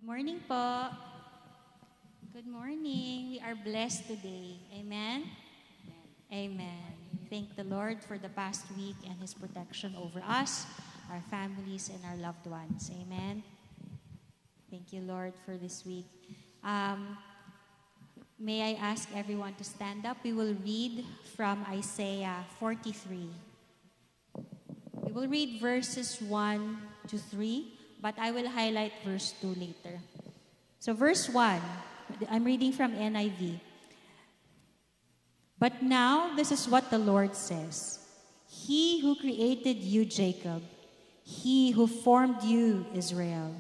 Morning po. Good morning. We are blessed today. Amen? Amen. Thank the Lord for the past week and His protection over us, our families, and our loved ones. Amen? Thank you, Lord, for this week. May I ask everyone to stand up? We will read from Isaiah 43. We will read verses 1 to 3, but I will highlight verse 2 later. So verse 1, I'm reading from NIV. But now this is what the Lord says. He who created you, Jacob, He who formed you, Israel.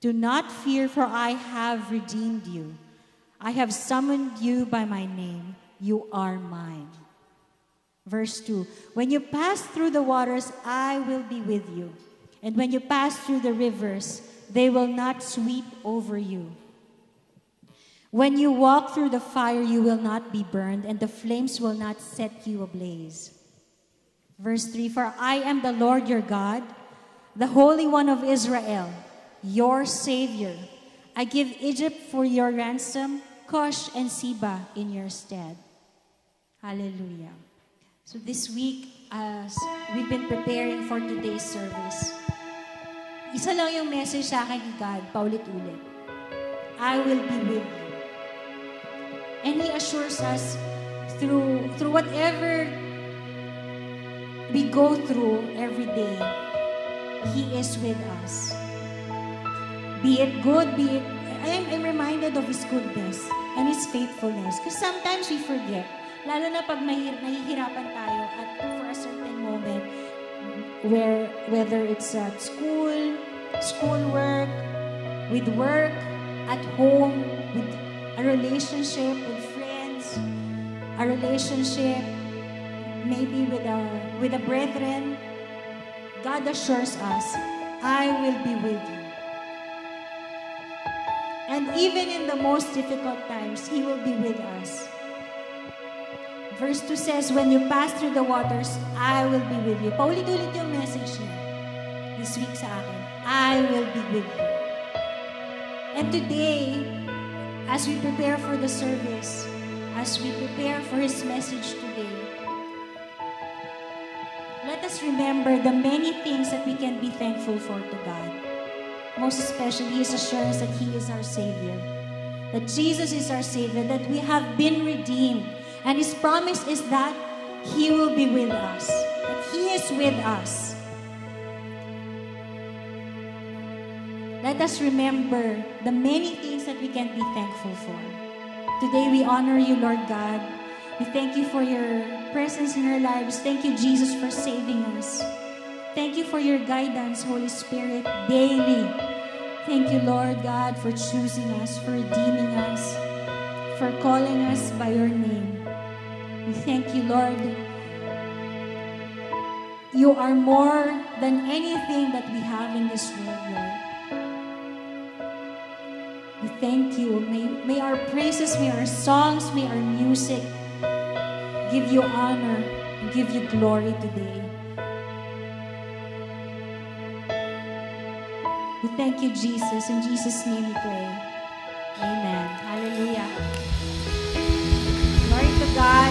Do not fear, for I have redeemed you. I have summoned you by my name. You are mine. Verse 2, when you pass through the waters, I will be with you. And when you pass through the rivers, they will not sweep over you. When you walk through the fire, you will not be burned, and the flames will not set you ablaze. Verse 3, for I am the Lord your God, the Holy One of Israel, your Savior. I give Egypt for your ransom, Cush and Seba in your stead. Hallelujah. So this week, as we've been preparing for today's service, isa lang yung message sa akin ni God, paulit-ulit. I will be with you. And He assures us through whatever we go through every day, He is with us. Be it good, be it... I'm reminded of His goodness and His faithfulness. Because sometimes we forget, lalo na pag nahihirapan tayo at for a certain moment, whether it's at schoolwork, with work, at home, with a relationship with friends, a relationship maybe with a brethren, God assures us, I will be with you. And even in the most difficult times, He will be with us. Verse 2 says, when you pass through the waters, I will be with you. Paulit-ulit yung message niya this week sa akin. I will be with you. And today, as we prepare for the service, as we prepare for His message today, let us remember the many things that we can be thankful for to God. Most especially His assurance that He is our Savior, that Jesus is our Savior, that we have been redeemed. And His promise is that He will be with us, that He is with us. Let us remember the many things that we can be thankful for. Today we honor you, Lord God. We thank you for your presence in our lives. Thank you, Jesus, for saving us. Thank you for your guidance, Holy Spirit, daily. Thank you, Lord God, for choosing us, for redeeming us, for calling us by your name. We thank you, Lord. You are more than anything that we have in this world, Lord. We thank you. May our praises, may our songs, may our music give you honor and give you glory today. We thank you, Jesus. In Jesus' name we pray. Amen. Hallelujah. Glory to God.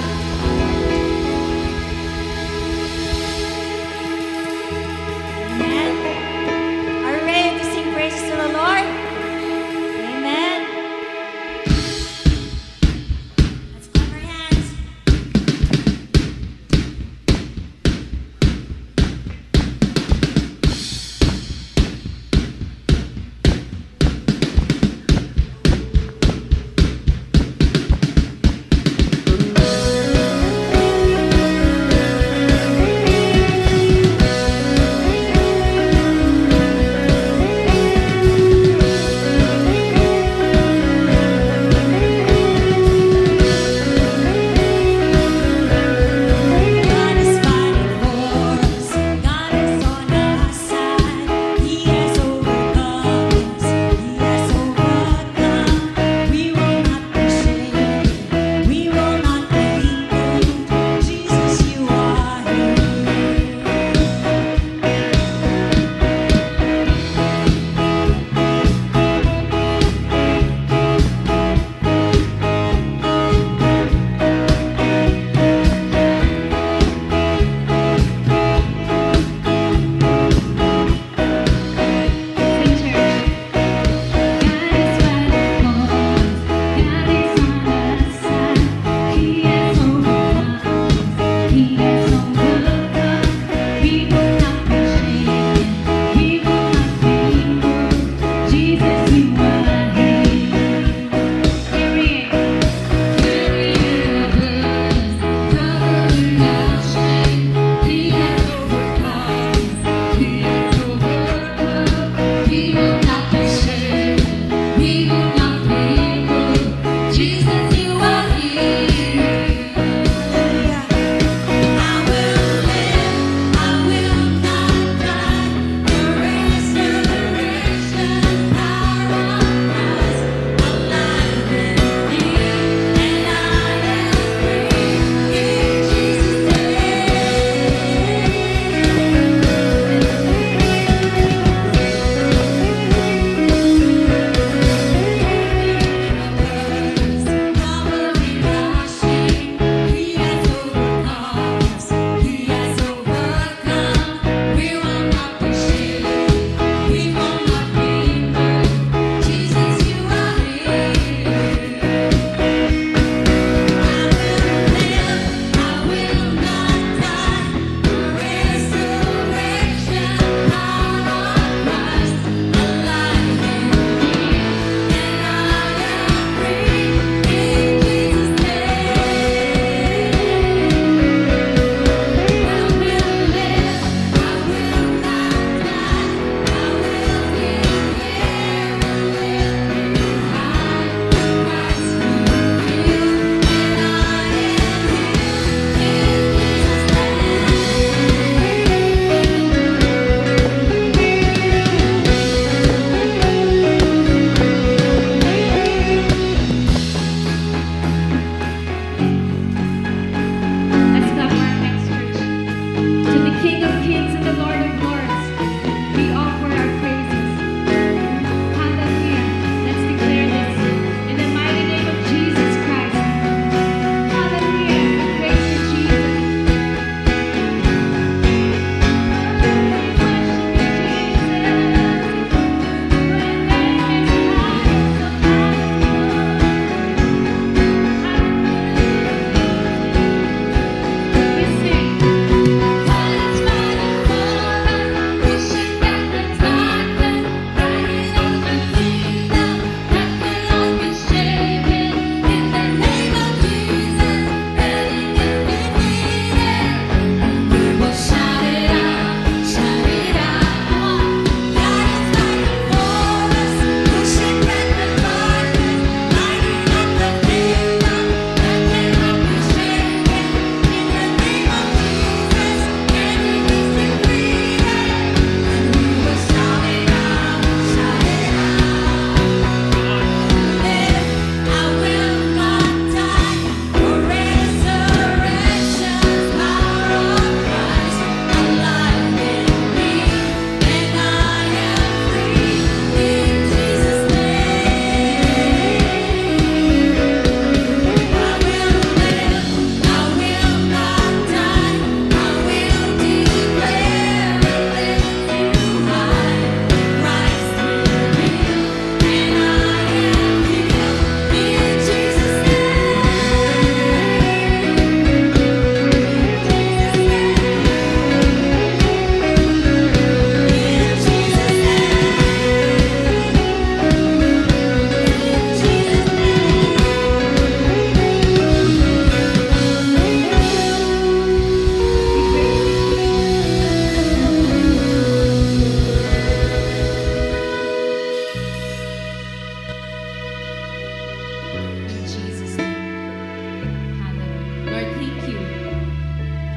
Amen. Are you ready to sing praises to the Lord? Amen. Let's clap our hands.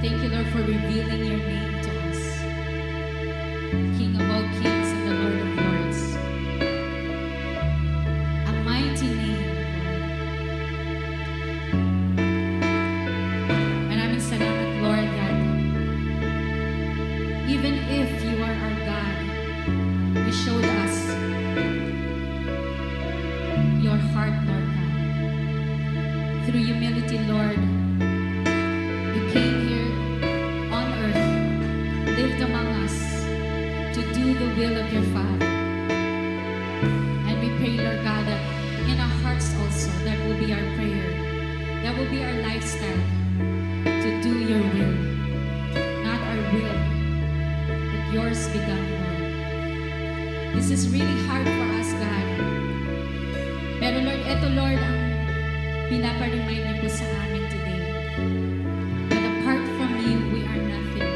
Thank you, Lord, for revealing your name to us. King of all kings and the Lord of lords. A mighty name, Lord. Maraming salamat, Lord, that even if you are our God, you showed us your heart, Lord God. Through humility, Lord, you came here on earth, lived among us to do the will of your Father. And we pray, Lord God, that in our hearts also, that will be our prayer. That will be our lifestyle, to do your will. Not our will, but yours be done, Lord. This is really hard for us, God. Pero Lord, ito Lord ang pinapa-remind niyo po sa amin today. That apart from you, we are nothing.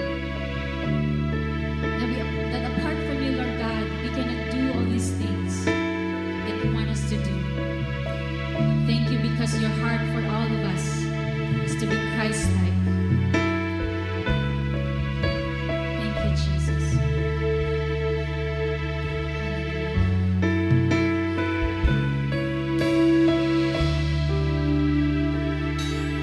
That apart from you, Lord God, we cannot do all these things that you want us to do. Thank you because your heart for all of us is to be Christ-like. Thank you, Jesus. Hallelujah.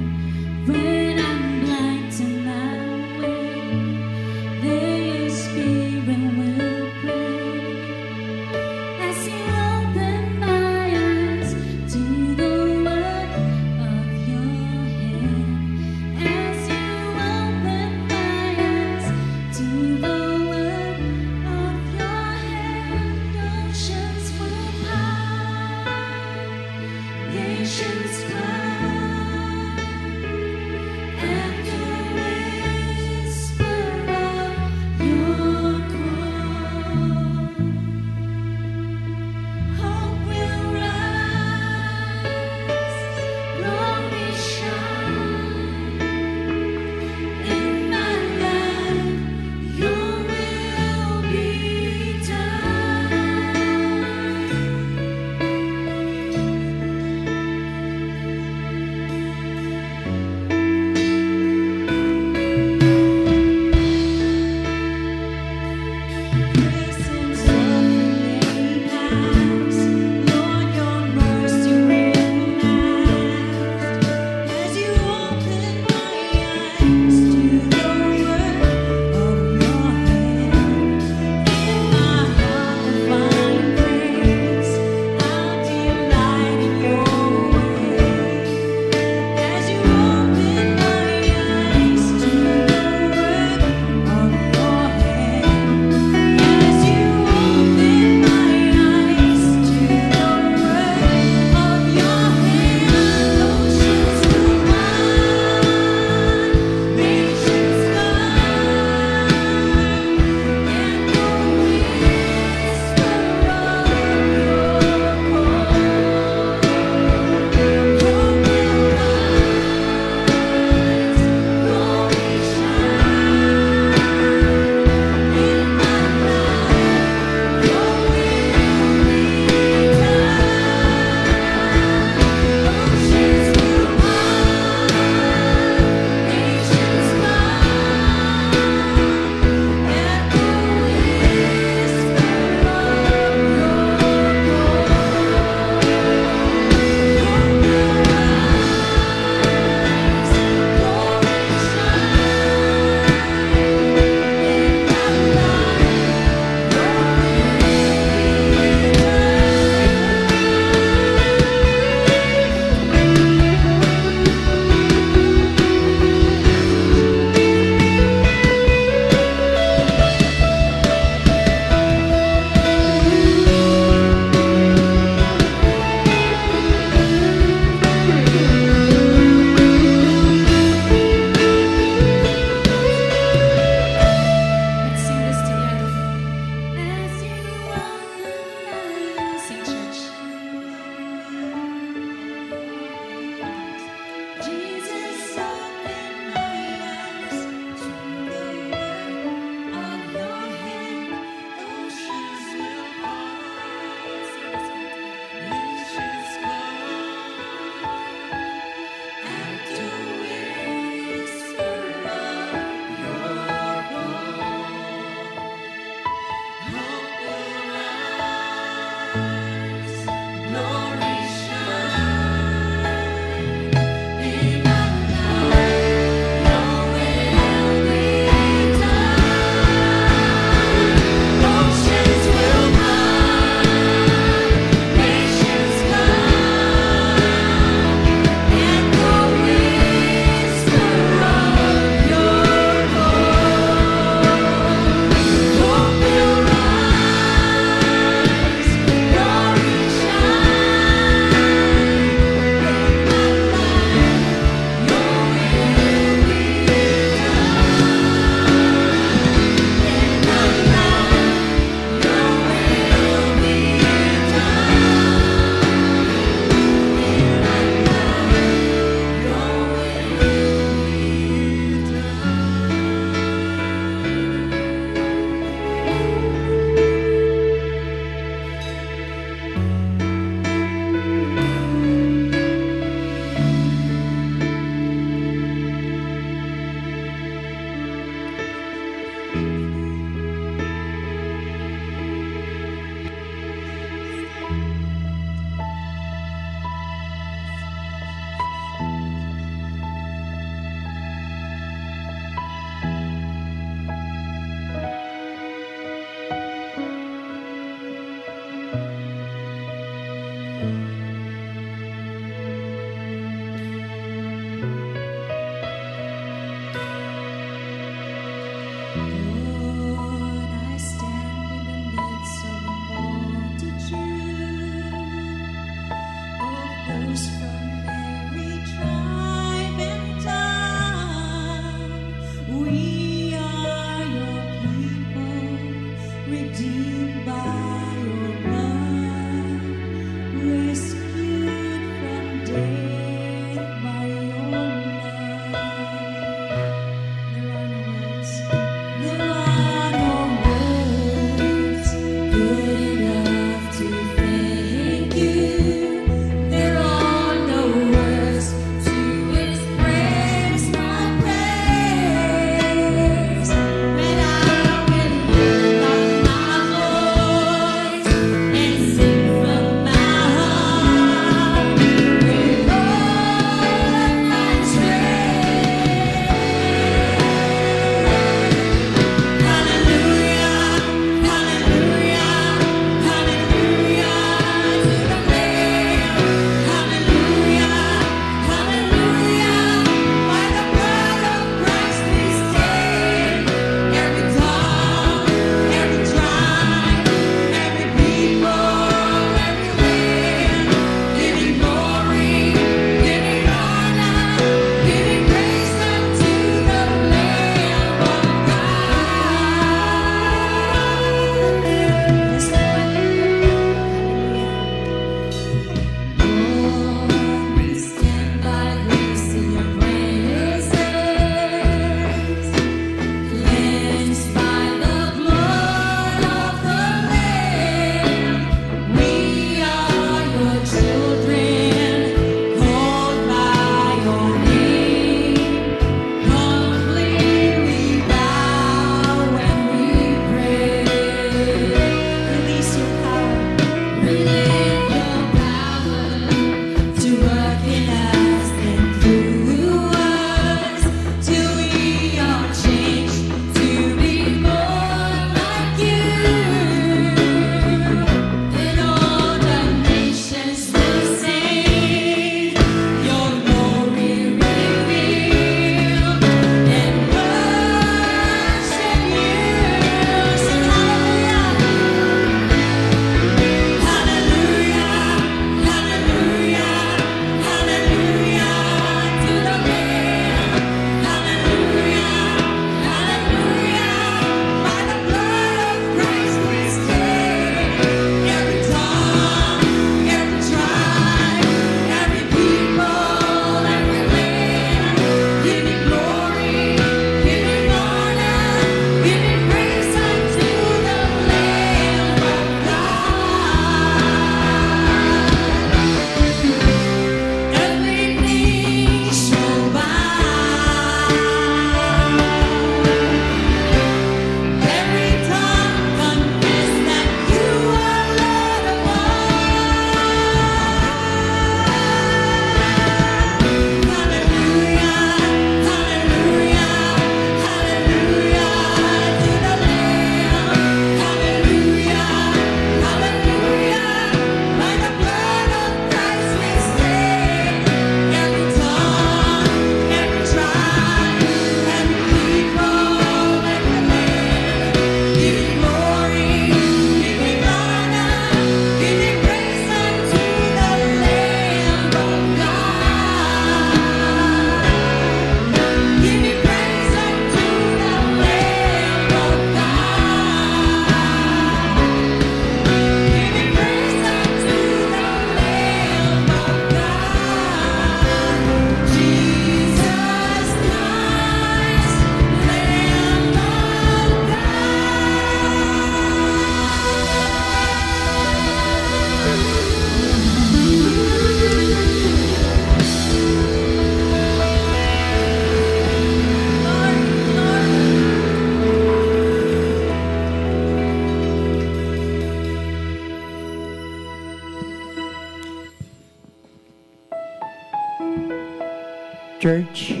Church,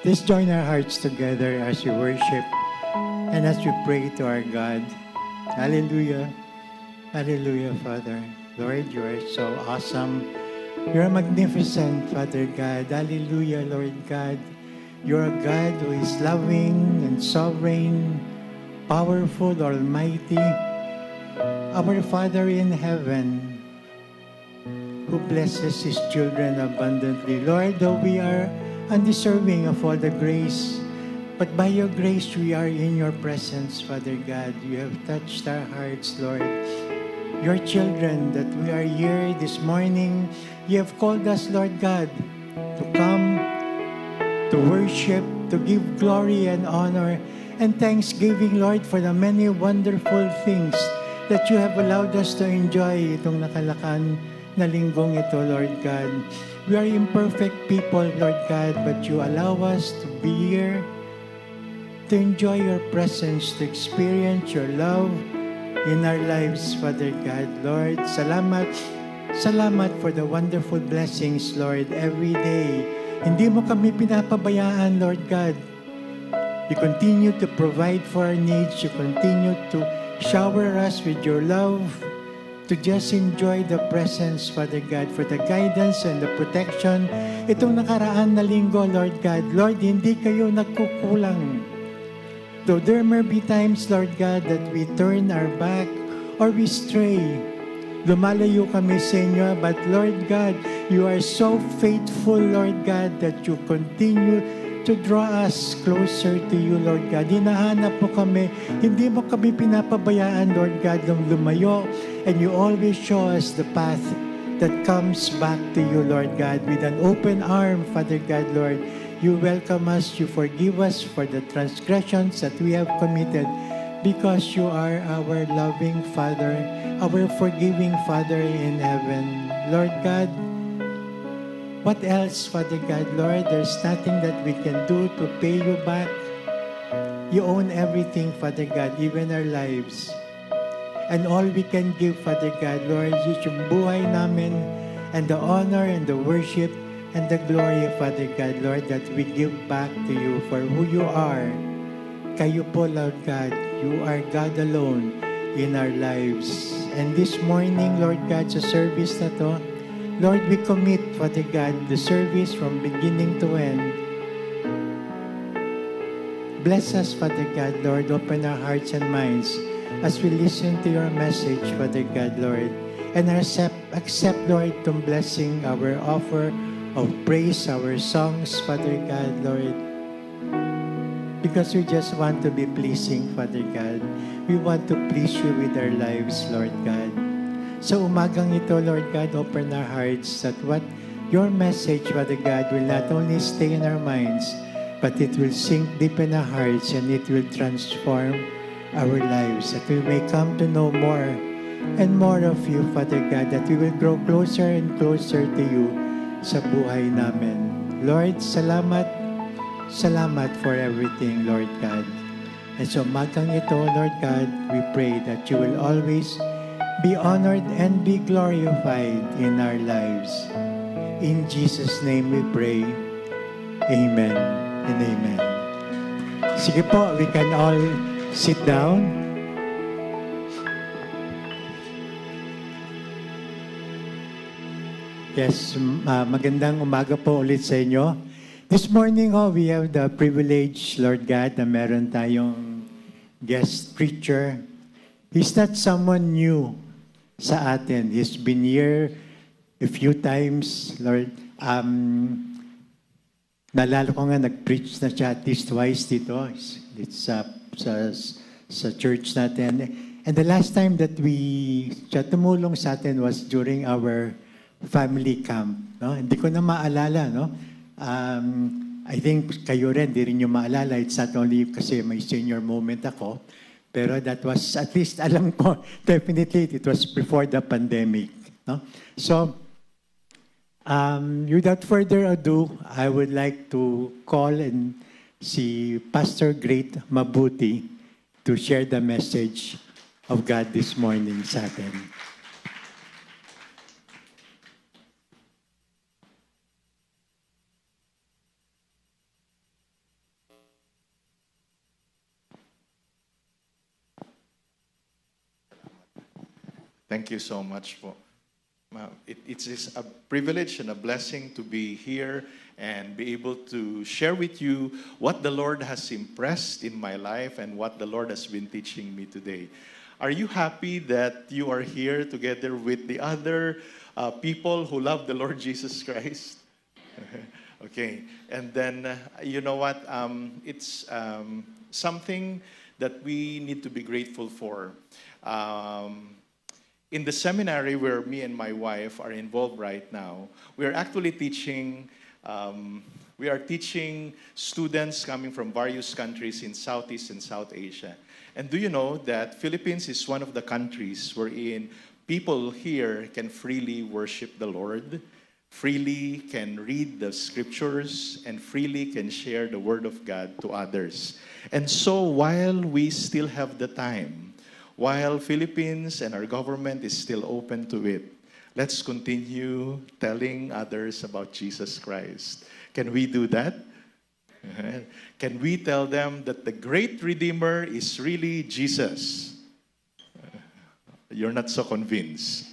let's join our hearts together as we worship and as we pray to our God. Hallelujah. Hallelujah, Father. Lord, you are so awesome. You are magnificent, Father God. Hallelujah, Lord God. You are a God who is loving and sovereign, powerful, almighty. Our Father in heaven, who blesses His children abundantly. Lord, though we are undeserving of all the grace, but by your grace we are in your presence, Father God. You have touched our hearts, Lord. Your children, that we are here this morning, you have called us, Lord God, to come, to worship, to give glory and honor and thanksgiving, Lord, for the many wonderful things that you have allowed us to enjoy itong nakalakan na linggong ito, Lord God. We are imperfect people, Lord God, but you allow us to be here, to enjoy your presence, to experience your love in our lives, Father God. Lord, salamat. Salamat for the wonderful blessings, Lord, every day. Hindi mo kami pinapabayaan, Lord God. You continue to provide for our needs. You continue to shower us with your love, to just enjoy the presence, Father God, for the guidance and the protection. Itong nakaraan na linggo, Lord God, Lord, hindi kayo nagkukulang. Though there may be times, Lord God, that we turn our back or we stray, lumalayo kami sa inyo, but Lord God, you are so faithful, Lord God, that you continue to draw us closer to you, Lord God. Hinahanap mo kami, hindi mo kami pinapabayaan, Lord God, nung lumayo, and you always show us the path that comes back to you, Lord God, with an open arm, Father God, Lord. You welcome us, you forgive us for the transgressions that we have committed, because you are our loving Father, our forgiving Father in heaven. Lord God, what else, Father God, Lord? There's nothing that we can do to pay you back. You own everything, Father God, even our lives. And all we can give, Father God, Lord, is yung buhay namin and the honor and the worship and the glory, Father God, Lord, that we give back to you for who you are. Kayo po, Lord God, you are God alone in our lives. And this morning, Lord God, sa service na to, Lord, we commit, Father God, the service from beginning to end. Bless us, Father God, Lord. Open our hearts and minds as we listen to your message, Father God, Lord. And accept, Lord, itong blessing, our offer of praise, our songs, Father God, Lord. Because we just want to be pleasing, Father God. We want to please you with our lives, Lord God. Sa umagang ito, Lord God, open our hearts that what your message, Father God, will not only stay in our minds, but it will sink deep in our hearts and it will transform our lives, that we may come to know more and more of you, Father God, that we will grow closer and closer to you sa buhay namin. Lord, salamat. Salamat for everything, Lord God. And so umagang ito, Lord God, we pray that you will always be honored and be glorified in our lives. In Jesus' name we pray. Amen and amen. Sige po, we can all sit down. Yes, magandang umaga po ulit sa inyo. This morning, we have the privilege, Lord God, na meron tayong guest preacher. He's not someone new sa atin. He's been here a few times, Lord. Nalala ko nga, nag-preach na siya at least twice dito. It's sa church natin. And the last time that siya tumulong sa atin was during our family camp. No? Hindi ko na maalala, no? I think kayo rin, di rin nyo maalala. It's not only kasi may senior moment ako, pero that was, at least alam ko, definitely it was before the pandemic. No? So, without further ado, I would like to call and see Pastor Great Mabuti to share the message of God this morning sa atin. Thank you so much po. It is a privilege and a blessing to be here and be able to share with you what the Lord has impressed in my life and what the Lord has been teaching me today. Are you happy that you are here together with the other people who love the Lord Jesus Christ? Okay, and then you know what? It's something that we need to be grateful for. In the seminary where me and my wife are involved right now, we are actually teaching. We are teaching students coming from various countries in Southeast and South Asia. And do you know that Philippines is one of the countries wherein people here can freely worship the Lord, freely can read the scriptures, and freely can share the word of God to others. And so while we still have the time, while Philippines and our government is still open to it, let's continue telling others about Jesus Christ. Can we do that? Can we tell them that the great Redeemer is really Jesus? You're not so convinced.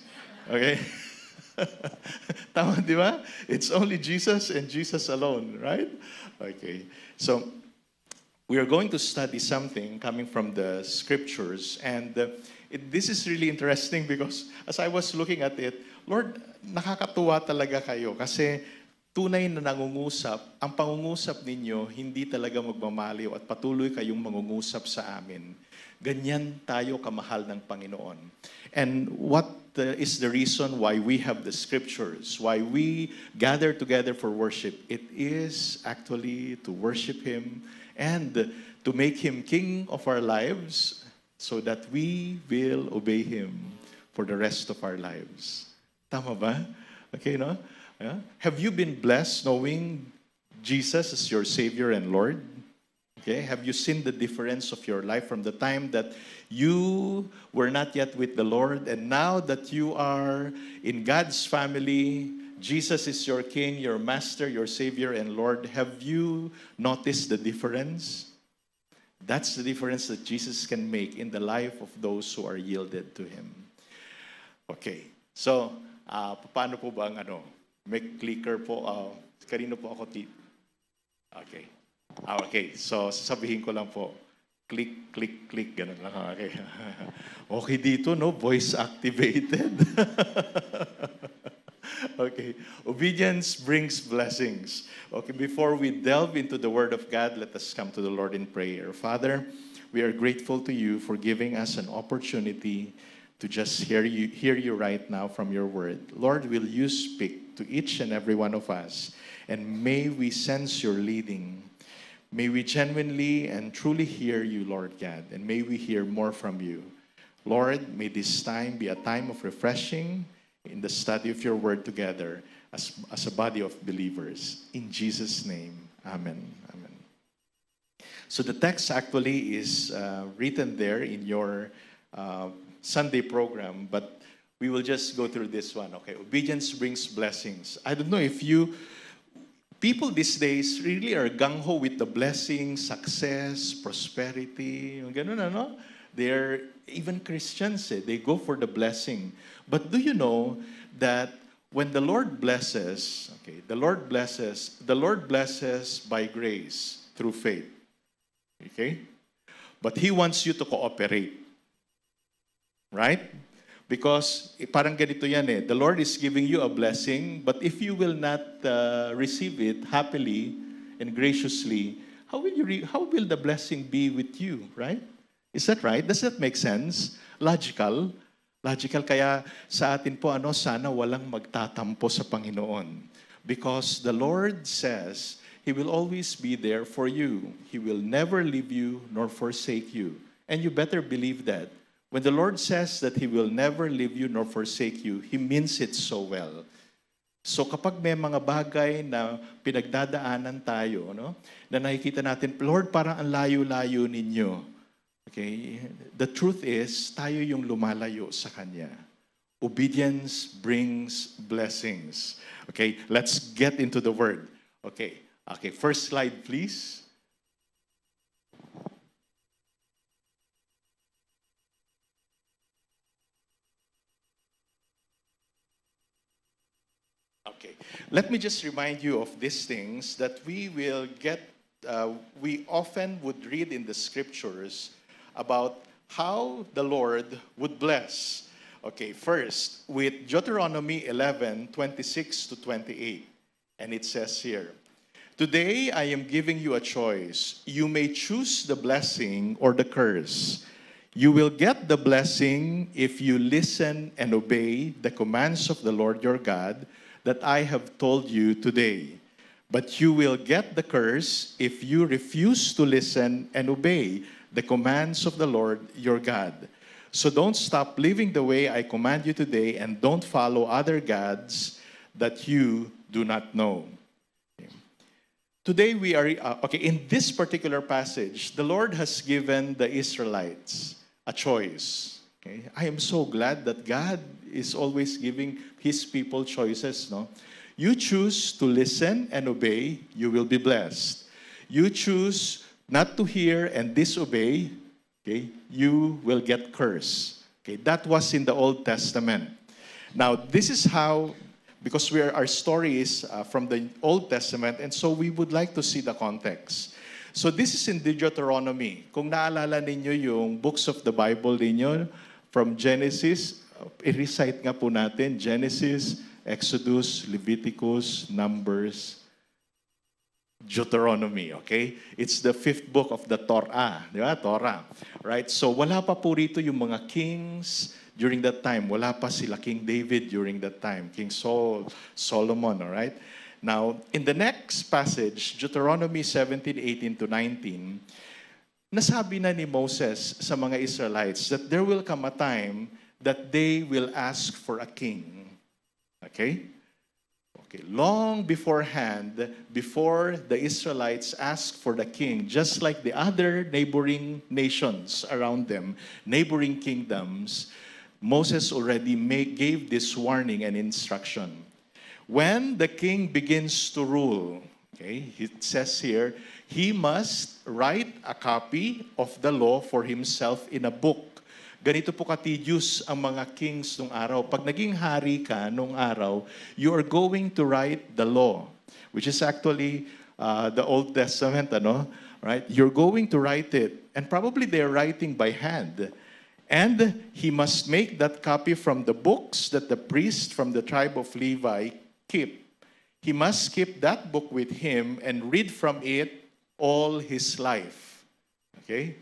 Okay? Tama, di ba? It's only Jesus and Jesus alone, right? Okay. So, we are going to study something coming from the scriptures. And this is really interesting because as I was looking at it, Lord, nakakatuwa talaga kayo kasi tunay na nangungusap, ang pangungusap ninyo, hindi talaga magmamaliw at patuloy kayong mangungusap sa amin. Ganyan tayo kamahal ng Panginoon. And what is the reason why we have the scriptures, why we gather together for worship? It is actually to worship Him and to make Him King of our lives so that we will obey Him for the rest of our lives. Tama ba? Okay, no? Yeah? Have you been blessed knowing Jesus as your Savior and Lord? Okay, have you seen the difference of your life from the time that you were not yet with the Lord and now that you are in God's family, Jesus is your King, your Master, your Savior and Lord? Have you noticed the difference? That's the difference that Jesus can make in the life of those who are yielded to Him. Okay, so paano po ba ang may clicker po? Kanino po ako tip? Okay. Okay, so sasabihin ko lang po, click, click, click, ganun lang. Okay. Okay dito, no? Voice activated. Okay. Obedience brings blessings. Okay, before we delve into the Word of God, let us come to the Lord in prayer. Father, we are grateful to you for giving us an opportunity to just hear you right now from your Word. Lord, will you speak to each and every one of us, and may we sense your leading. May we genuinely and truly hear you, Lord God, and may we hear more from you. Lord, may this time be a time of refreshing in the study of your word together as a body of believers. In Jesus' name, amen. Amen. So the text actually is written there in your Sunday program, but we will just go through this one. Okay, obedience brings blessings. I don't know if people these days really are gung-ho with the blessings, success, prosperity. Ganun, ano? They're even Christians, they go for the blessing. But do you know that when the Lord blesses, okay, the Lord blesses by grace through faith. Okay? But He wants you to cooperate. Right? Because parang ganito yan the Lord is giving you a blessing, but if you will not receive it happily and graciously, how will the blessing be with you, right? Is that right? Does that make sense? Logical? Logical. Kaya sa atin po, sana walang magtatampo sa Panginoon. Because the Lord says, He will always be there for you. He will never leave you nor forsake you. And you better believe that. When the Lord says that He will never leave you nor forsake you, He means it so well. So kapag may mga bagay na pinagdadaanan tayo, na nakikita natin, Lord, parang ang layo-layo ninyo. Okay? The truth is, tayo yung lumalayo sa Kanya. Obedience brings blessings. Okay? Let's get into the Word. Okay. Okay. First slide, please. let me just remind you of these things that we will get, we often would read in the scriptures about how the Lord would bless. Okay, first, with Deuteronomy 11:26 to 28. And it says here, "Today I am giving you a choice. You may choose the blessing or the curse. You will get the blessing if you listen and obey the commands of the Lord your God that I have told you today. But you will get the curse if you refuse to listen and obey the commands of the Lord your God. So don't stop living the way I command you today, and don't follow other gods that you do not know." Today we are, in this particular passage, the Lord has given the Israelites a choice. Okay? I am so glad that God is always giving His people choices. No? You choose to listen and obey, you will be blessed. You choose not to hear and disobey, okay, you will get cursed. Okay? That was in the Old Testament. Now, this is how, because our story is from the Old Testament, and so we would like to see the context. So this is in Deuteronomy. Kung naalala ninyo yung books of the Bible ninyo, from Genesis, i-recite nga po natin, Genesis, Exodus, Leviticus, Numbers, Deuteronomy, okay? It's the 5th book of the Torah, di ba? Torah, right? So wala pa po rito yung mga kings during that time. Wala pa sila King David during that time, King Saul, Solomon, all right? Now, in the next passage, Deuteronomy 17:18 to 19, nasabi na ni Moses sa mga Israelites that there will come a time that they will ask for a king. Okay? Okay, long beforehand, before the Israelites asked for the king, just like the other neighboring nations around them, neighboring kingdoms, Moses already gave this warning and instruction. When the king begins to rule, okay, it says here, he must write a copy of the law for himself in a book. Ganito po ka-tedious ang mga kings nung araw. Pag naging hari ka nung araw, you are going to write the law, which is actually the Old Testament, ano? Right? You're going to write it. And probably they're writing by hand. And he must make that copy from the books that the priest from the tribe of Levi keep. He must keep that book with him and read from it all his life. Okay?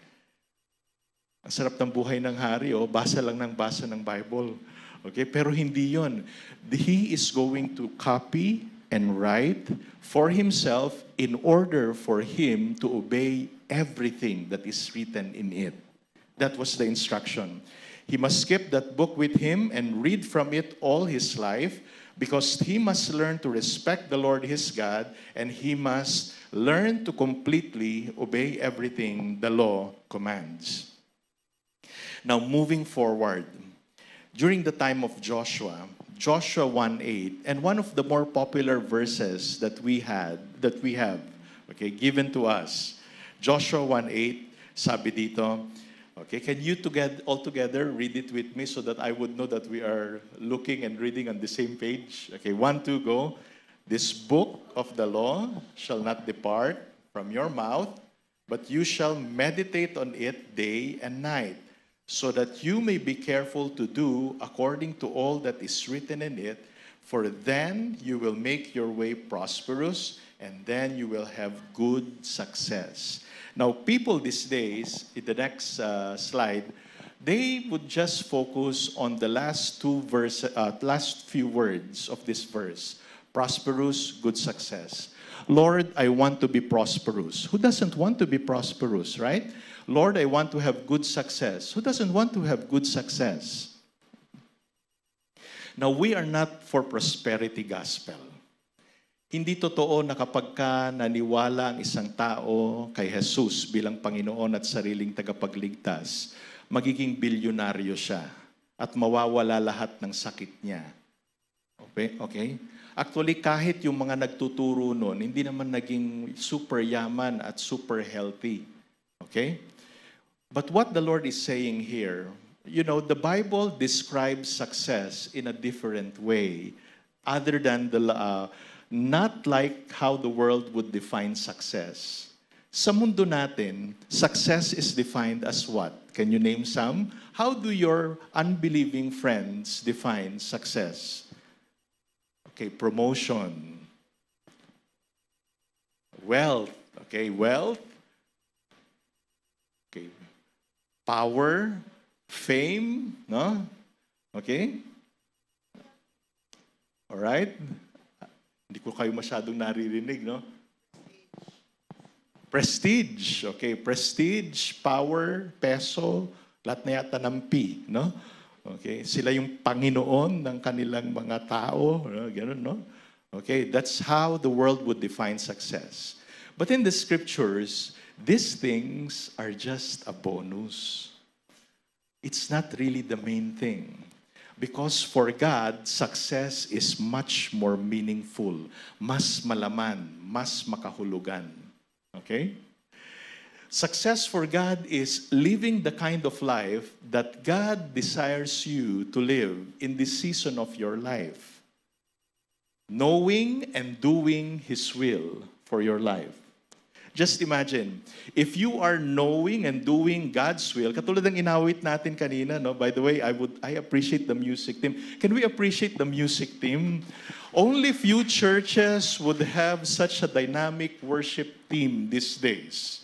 Ang sarap ng buhay ng hari, oh, basa lang ng basa ng Bible. Okay? Pero hindi yon. He is going to copy and write for himself in order for him to obey everything that is written in it. That was the instruction. He must keep that book with him and read from it all his life, because he must learn to respect the Lord his God, and he must learn to completely obey everything the law commands. Now, moving forward, during the time of Joshua 1:8, and one of the more popular verses that we have, okay, given to us, Joshua 1:8, sabi dito, okay, can you all together read it with me so that I would know that we are looking and reading on the same page? Okay, 1, 2, go. This book of the law shall not depart from your mouth, but you shall meditate on it day and night, so that you may be careful to do according to all that is written in it, for then you will make your way prosperous, and then you will have good success. Now, people these days, in the next slide, they would just focus on the last few words of this verse. Prosperous, good success. Lord, I want to be prosperous. Who doesn't want to be prosperous, right? Lord, I want to have good success. Who doesn't want to have good success? Now, we are not for prosperity gospel. Hindi totoo na kapag ka naniwala ang isang tao kay Jesus bilang Panginoon at sariling tagapagligtas, magiging bilyonaryo siya at mawawala lahat ng sakit niya. Okay? Actually, kahit yung mga nagtuturo nun, hindi naman naging super yaman at super healthy. Okay? But what the Lord is saying here, you know, the Bible describes success in a different way other than not like how the world would define success. Sa mundo natin, success is defined as what? Can you name some? How do your unbelieving friends define success? Okay, promotion. Wealth. Okay, wealth. Okay, power, fame, no? Okay? All right? Hindi ko kayo masyadong naririnig, no? Prestige. Okay, prestige, power, peso, lahat na yata ng P, no? Okay, sila yung Panginoon ng kanilang mga tao, no? Ganun, no? Okay, that's how the world would define success. But in the scriptures, these things are just a bonus. It's not really the main thing. Because for God, success is much more meaningful, mas malaman, mas makahulugan. Okay? Success for God is living the kind of life that God desires you to live in this season of your life. Knowing and doing His will for your life. Just imagine, if you are knowing and doing God's will, katulad ng inawit natin kanina, no? By the way, I appreciate the music team. Can we appreciate the music team? Only few churches would have such a dynamic worship team these days.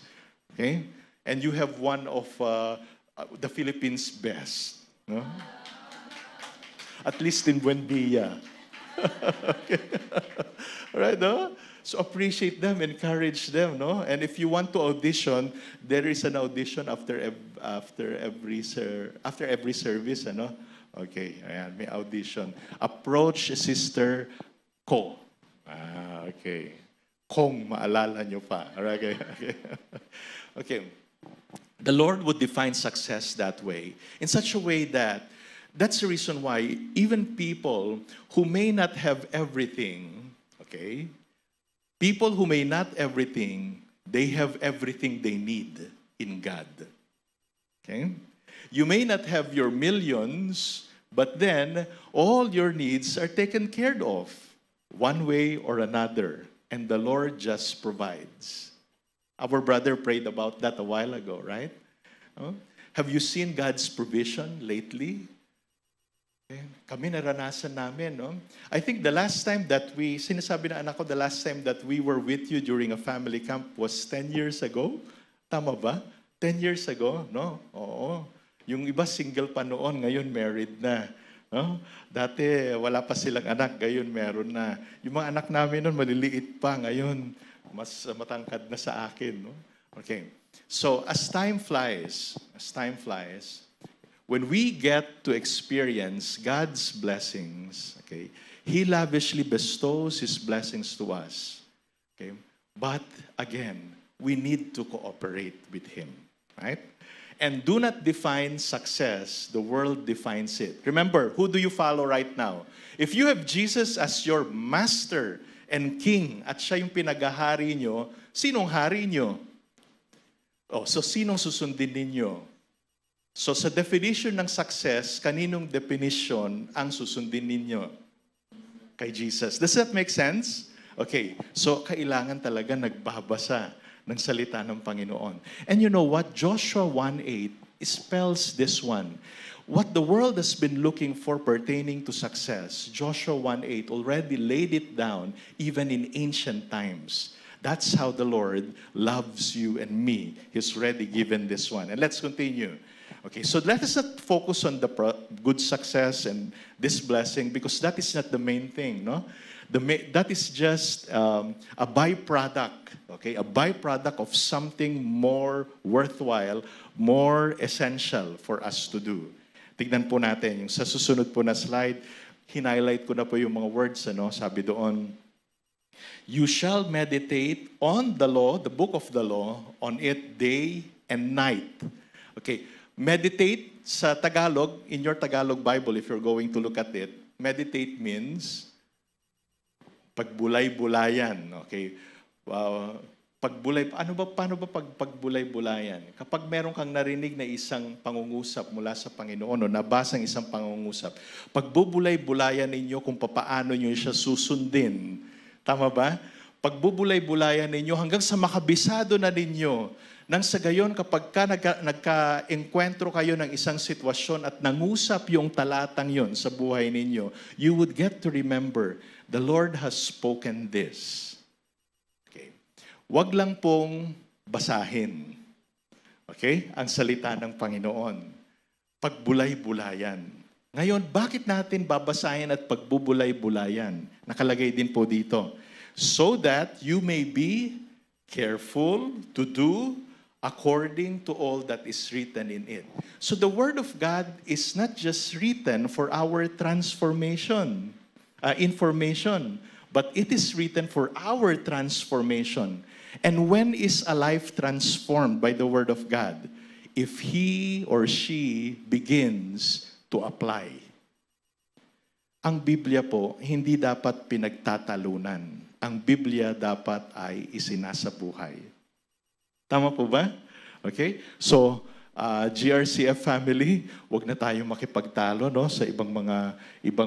Okay? And you have one of the Philippines' best. No? At least in Buendia. Okay. All right, no? So appreciate them, encourage them, no? And if you want to audition, there is an audition after every service, ano? Okay, ayan, may audition. Approach Sister Ko. Okay. Kong, maalala nyo pa. Okay, okay. Okay. The Lord would define success that way, in such a way that that's the reason why even people who may not have everything, okay, people who may not everything, they have everything they need in God. Okay? You may not have your millions, but then all your needs are taken care of one way or another, and the Lord just provides. Our brother prayed about that a while ago, right? Have you seen God's provision lately? Kami naranasan namin, no? I think the last time that sinasabi na anak ko, the last time that we were with you during a family camp was 10 years ago. Tama ba? 10 years ago, no? Oo. Yung iba single pa noon, ngayon married na. No? Dati wala pa silang anak, ngayon meron na. Yung mga anak namin noon, maliliit pa, ngayon mas matangkad na sa akin, no? Okay. So, as time flies, when we get to experience God's blessings, okay, He lavishly bestows His blessings to us. Okay? But again, we need to cooperate with Him. Right? And do not define success. The world defines it. Remember, who do you follow right now? If you have Jesus as your master and king, at siya yung pinagahari nyo, sinong hari nyo? Oh, so sinong susundin ninyo? So sa definition ng success, kaninong definition ang susundin ninyo? Kay Jesus. Does that make sense? Okay, so kailangan talaga nagbabasa ng salita ng Panginoon. And you know what? Joshua 1:8 spells this one. What the world has been looking for pertaining to success, Joshua 1:8 already laid it down even in ancient times. That's how the Lord loves you and me. He's already given this one. And let's continue. Okay, so let us not focus on the good success and this blessing because that is not the main thing, no? That is just a byproduct, okay? A byproduct of something more worthwhile, more essential for us to do. Tignan po natin, yung sa susunod po na slide, hinighlight ko na po yung mga words, ano? Sabi doon, you shall meditate on the law, the book of the law, on it day and night. Okay, meditate sa Tagalog, in your Tagalog Bible, if you're going to look at it, meditate means pagbulay-bulayan. Okay, paano ba pagbulay-bulayan? Kapag meron kang narinig na isang pangungusap mula sa Panginoon o nabasang isang pangungusap, pagbubulay-bulayan ninyo kung paano nyo siya susundin Tama ba? Pagbubulay-bulayan ninyo hanggang sa makabisado na ninyo. Nang sa gayon, kapag nagka-enkwentro kayo ng isang sitwasyon at nangusap yung talatang yon sa buhay ninyo, you would get to remember, the Lord has spoken this. Okay. Wag lang pong basahin. Okay? Ang salita ng Panginoon. Pagbulay-bulayan. Ngayon, bakit natin babasahin at pagbubulay-bulayan? Nakalagay din po dito. So that you may be careful to do according to all that is written in it. So the Word of God is not just written for our transformation, information, but it is written for our transformation. And when is a life transformed by the Word of God? If he or she begins to apply. Ang Biblia po, hindi dapat pinagtatalunan. Ang Biblia dapat ay isinasabuhay. Tama po ba? Okay? So, GRCF family, wag na tayong makipagtalo no, sa ibang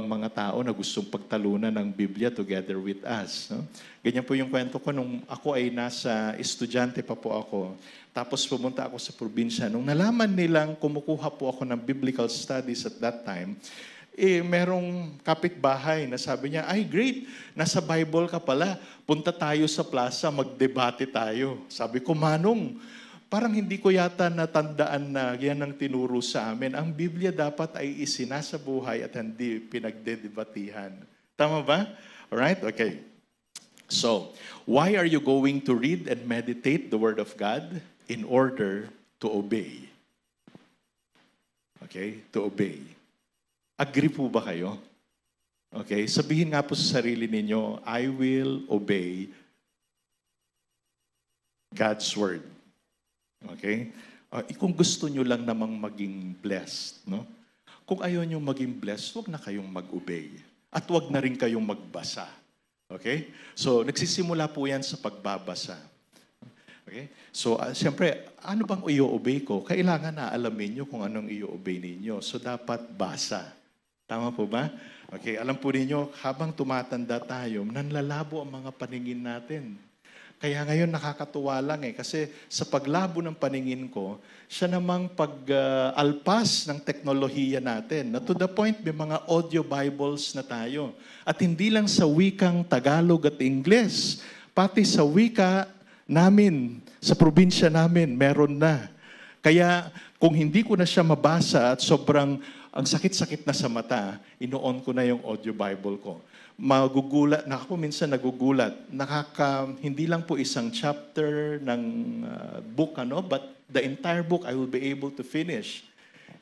mga tao na gustong pagtalunan ng Biblia together with us. No? Ganyan po yung kwento ko nung ako ay nasa estudyante pa po ako. Tapos pumunta ako sa probinsya. Nung nalaman nilang kumukuha po ako ng biblical studies at that time, merong kapitbahay na sabi niya, ay great, nasa Bible ka pala, punta tayo sa plaza, magdebate tayo. Sabi ko, Manong, parang hindi ko yata natandaan na yan ang tinuro sa amin. Ang Biblia dapat ay isinasabuhay at hindi pinagdedebatihan. Tama ba? Alright? Okay. So, why are you going to read and meditate the Word of God? In order to obey. Okay? To obey. Agree po ba kayo? Okay? Sabihin nga po sa sarili ninyo, I will obey God's Word. Okay? Kung gusto nyo lang namang maging blessed, no? Kung ayaw nyo maging blessed, huwag na kayong mag-obey. At huwag na rin kayong magbasa. Okay? So, nagsisimula po yan sa pagbabasa. Okay? So, siyempre, ano bang i-obey ko? Kailangan na alamin nyo kung anong i-obey ninyo. So, dapat basa. Tama po ba? Okay, alam po ninyo, habang tumatanda tayo, nanlalabo ang mga paningin natin. Kaya ngayon nakakatuwa lang kasi sa paglabo ng paningin ko, siya namang pag-alpas ng teknolohiya natin. Na to the point, may mga audio Bibles na tayo. At hindi lang sa wikang Tagalog at Ingles, pati sa wika namin, sa probinsya namin, meron na. Kaya kung hindi ko na siya mabasa at sobrang ang sakit-sakit na sa mata, ino-on ko na yung audio Bible ko. Magugulat, ako minsan nagugulat. Hindi lang po isang chapter ng book, but the entire book I will be able to finish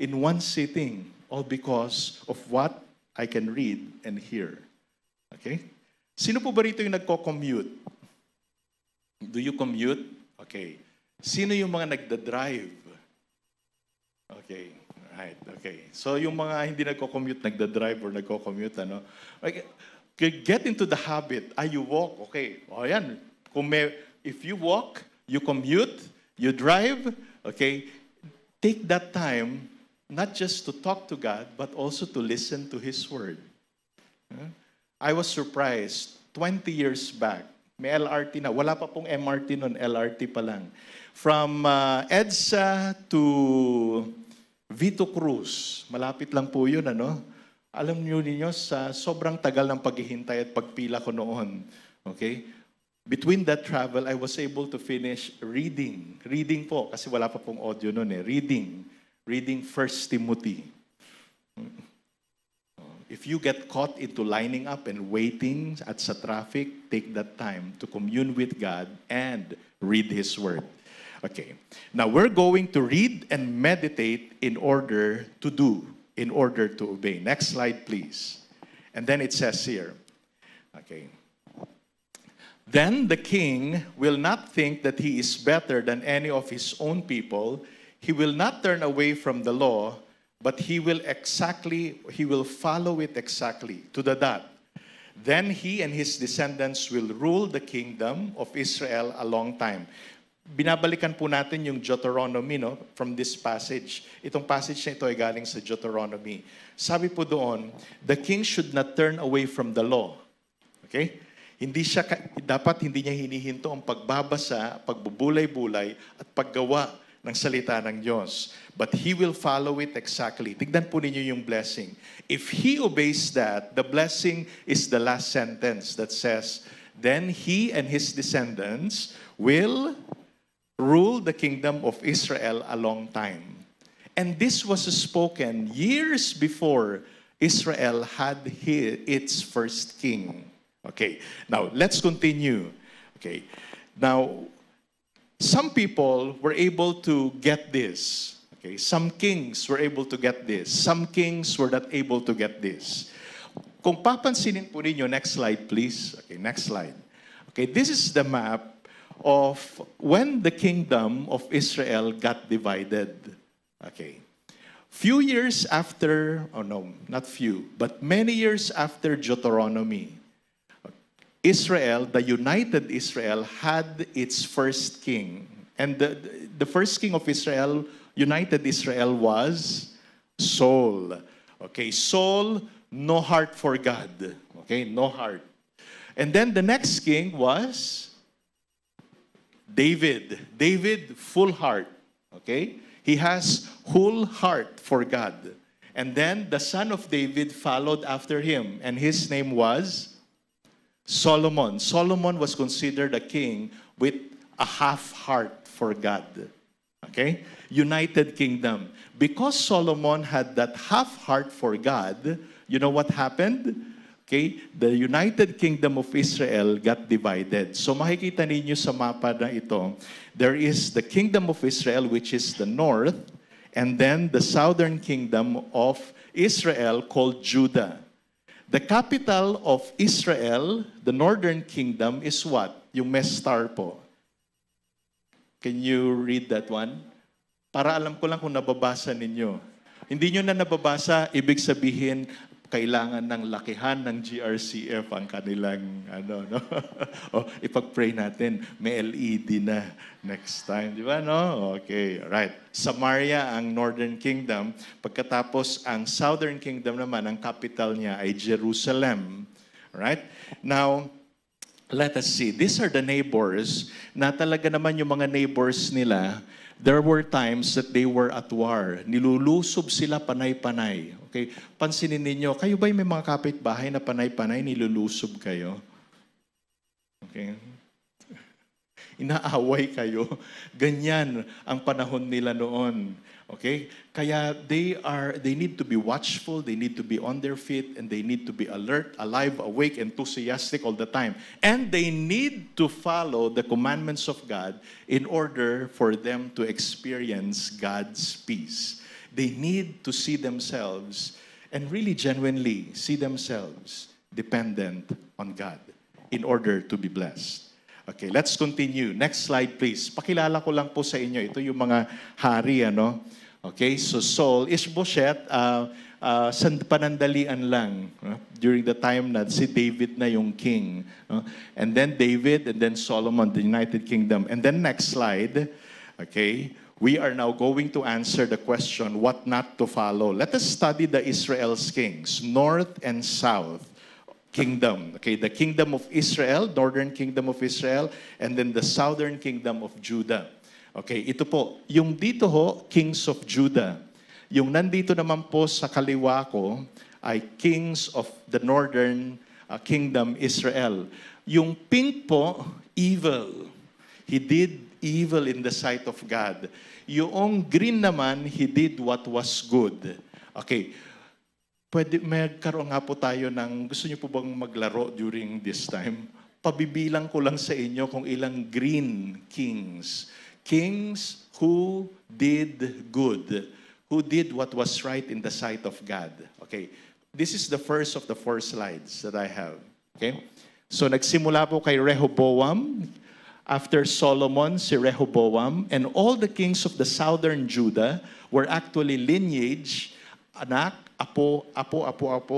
in one sitting, all because of what I can read and hear. Okay? Sino po ba rito yung nagko-commute? Do you commute? Okay. Sino yung mga nagda-drive? Okay. Right, okay. So yung mga hindi nagko-commute, nagda-drive or nagko-commute, okay, get into the habit. You walk, okay. O yan, if you walk, you commute, you drive, okay, take that time not just to talk to God, but also to listen to His Word. I was surprised, 20 years back, may LRT na. Wala pa pong MRT noon, LRT pa lang. From EDSA to Vito Cruz, malapit lang po yun, Alam niyo ninyo, sa sobrang tagal ng paghihintay at pagpila ko noon, okay? Between that travel, I was able to finish reading. Reading po, kasi wala pa pong audio noon Reading 1 Timothy. If you get caught into lining up and waiting at sa traffic, take that time to commune with God and read His Word. Okay. Now, we're going to read and meditate in order to do, in order to obey. Next slide, please. And then it says here, okay. Then the king will not think that he is better than any of his own people. He will not turn away from the law, but he will follow it exactly to the dot. Then he and his descendants will rule the kingdom of Israel a long time. Binabalikan po natin yung Deuteronomy, from this passage. Itong passage na ito ay galing sa Deuteronomy. Sabi po doon, the king should not turn away from the law. Okay? Dapat hindi niya hinihinto ang pagbabasa, pagbubulay-bulay, at paggawa ng salita ng Diyos. But he will follow it exactly. Tignan po ninyo yung blessing. If he obeys that, the blessing is the last sentence that says, then he and his descendants will rule the kingdom of Israel a long time. And this was spoken years before Israel had its first king. Okay, now let's continue. Okay, now some people were able to get this. Okay, some kings were able to get this. Some kings were not able to get this. Kung papansinin po ninyo, next slide please. Okay, next slide. Okay, this is the map of when the kingdom of Israel got divided. Okay. Few years after, oh no, not few, but many years after Deuteronomy, Israel, the united Israel, had its first king. And the first king of Israel, united Israel, was Saul. Okay, Saul, no heart for God. Okay, no heart. And then the next king was David. David, full heart. Okay? He has whole heart for God. And then the son of David followed after him, and his name was Solomon. Solomon was considered a king with a half heart for God. Okay? United kingdom. Because Solomon had that half heart for God, you know what happened? Okay, the United Kingdom of Israel got divided. So makikita ninyo sa mapa na ito, there is the Kingdom of Israel, which is the north, and then the southern kingdom of Israel called Judah. The capital of Israel, the northern kingdom, is what? Yung Mestar po. Can you read that one? Para alam ko lang kung nababasa ninyo. Hindi nyo na nababasa, ibig sabihin, kailangan ng lakihan ng GRCF ang kanilang no? O, ipag-pray natin, may LED na next time, di ba, no? Okay, right. Samaria ang Northern Kingdom, pagkatapos ang Southern Kingdom naman, ang capital niya ay Jerusalem. Right? Now, let us see. These are the neighbors na talaga naman yung mga neighbors nila. There were times that they were at war. Nilulusob sila panay-panay. Okay? Pansinin ninyo, kayo ba'y may mga kapitbahay na panay-panay, nilulusob kayo? Okay? Inaaway kayo. Ganyan ang panahon nila noon. Okay? Kaya they need to be watchful, they need to be on their feet, and they need to be alert, alive, awake, enthusiastic all the time. And they need to follow the commandments of God in order for them to experience God's peace. They need to see themselves and really genuinely see themselves dependent on God in order to be blessed. Okay, let's continue. Next slide, please. Pakilala ko lang po sa inyo. Ito yung mga hari, ano? Okay, so Saul, Ishbosheth, panandalian lang during the time na si David na yung king. And then David, and then Solomon, the United Kingdom. And then next slide, okay, we are now going to answer the question, what not to follow. Let us study the Israel's kings, north and south kingdom. Okay, the kingdom of Israel, northern kingdom of Israel, and then the southern kingdom of Judah. Okay, ito po, yung dito ho, kings of Judah. Yung nandito naman po sa kaliwa ko ay kings of the northern kingdom, Israel. Yung pink po, evil. He did evil in the sight of God. Yung green naman, he did what was good. Okay, magkaroon nga po tayo ng, gusto niyo po bang maglaro during this time? Pabibilang ko lang sa inyo kung ilang green kings. Kings who did good, who did what was right in the sight of God. Okay, this is the first of the 4 slides that I have. Okay, so nagsimula po kay Rehoboam. After Solomon, si Rehoboam, and all the kings of the southern Judah were actually lineage, anak, apo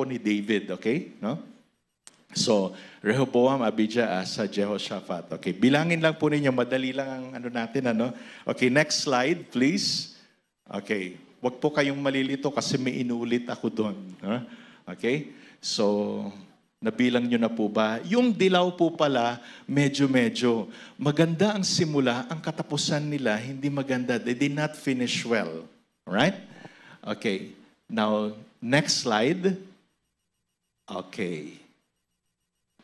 ni David. Okay, no? So, Rehoboam, Abijah, Asa, Jehoshaphat. Okay, bilangin lang po ninyo, madali lang ang ano natin, ano? Okay, next slide, please. Okay, wag po kayong malilito kasi may inulit ako doon. Huh? Okay, so, Nabilang nyo na po ba? Yung dilaw po pala, medyo-medyo. Maganda ang simula, ang katapusan nila, hindi maganda. They did not finish well. Alright? Okay. Now, next slide. Okay.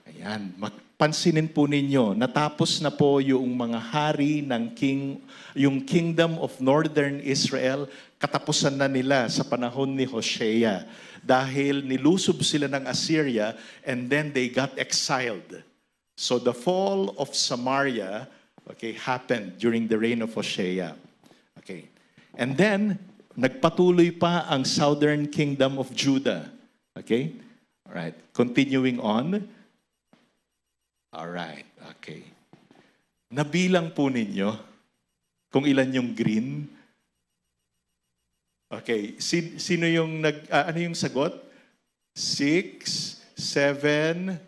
Ayan. Pansinin po ninyo, natapos na po yung mga hari ng yung kingdom of northern Israel, katapusan na nila sa panahon ni Hosea. Dahil nilusob sila ng Assyria and then they got exiled. So the fall of Samaria, okay, happened during the reign of Hosea. Okay. And then nagpatuloy pa ang southern kingdom of Judah. Okay? All right. Continuing on. All right. Okay. Nabilang po ninyo kung ilan yung green. Okay, sino yung ano yung sagot? 6, 7,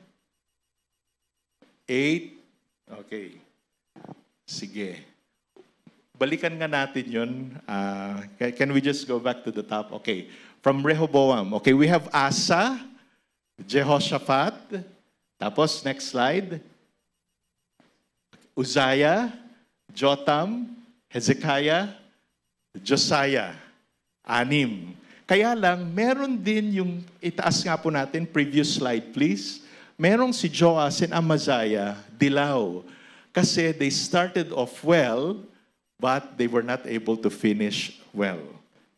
8. Okay. Sige. Balikan nga natin yun. Can we just go back to the top? Okay. From Rehoboam. Okay, we have Asa, Jehoshaphat. Tapos, next slide. Uzziah, Jotham, Hezekiah, Josiah. 6. Kaya lang, meron din yung, itaas nga po natin, previous slide please. Merong si Joas and Amaziah, dilaw. Kasi they started off well, but they were not able to finish well.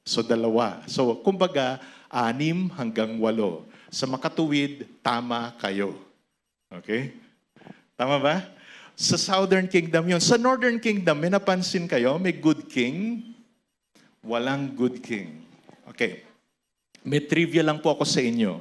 So, dalawa. So, kumbaga, 6 hanggang 8. Sa makatuwid, tama kayo. Okay? Tama ba? Sa Southern Kingdom yun. Sa Northern Kingdom, may napansin kayo, may good king, walang good king. Okay. May trivia lang po ako sa inyo.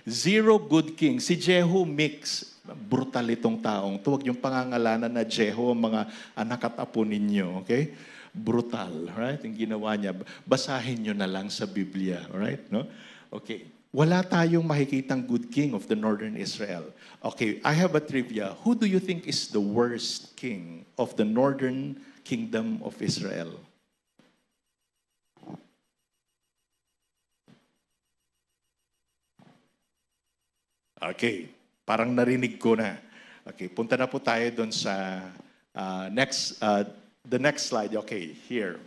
0 good king. Si Jehu mix. Brutal itong taong. Huwag yung pangangalanan na Jehu, ang mga anak at apo ninyo. Okay? Brutal. Right? Yung ginawa niya. Basahin nyo na lang sa Biblia. Right? No? Okay. Wala tayong makikitang good king of the northern Israel. Okay. I have a trivia. Who do you think is the worst king of the northern kingdom of Israel? Okay, parang narinig ko na. Okay, punta na po tayo doon sa the next slide. Okay, here.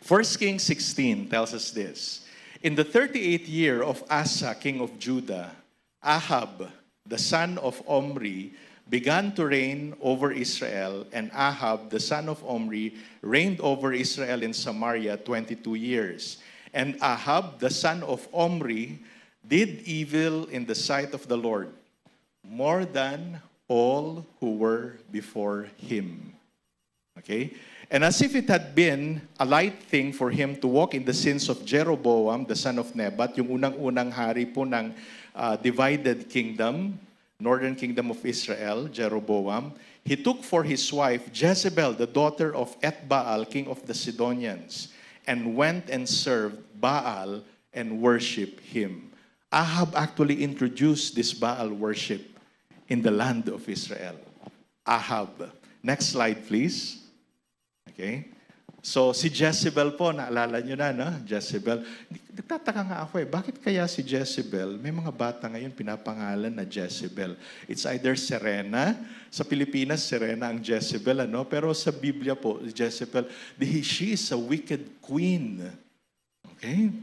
1 Kings 16 tells us this. In the 38th year of Asa, king of Judah, Ahab, the son of Omri, began to reign over Israel, and Ahab, the son of Omri, reigned over Israel in Samaria 22 years. And Ahab, the son of Omri, did evil in the sight of the Lord, more than all who were before him. Okay? And as if it had been a light thing for him to walk in the sins of Jeroboam, the son of Nebat, yung unang-unang hari po ng divided kingdom, northern kingdom of Israel, Jeroboam, he took for his wife Jezebel, the daughter of Ethbaal, king of the Sidonians, and went and served Baal and worshiped him. Ahab actually introduced this Baal worship in the land of Israel. Ahab. Next slide, please. Okay. So, si Jezebel po, naalala nyo na, no? Jezebel. Nagtataka nga ako bakit kaya si Jezebel, may mga bata ngayon pinapangalan na Jezebel. It's either Serena, sa Pilipinas, Serena ang Jezebel, ano? Pero sa Biblia po, Jezebel, she is a wicked queen. Okay?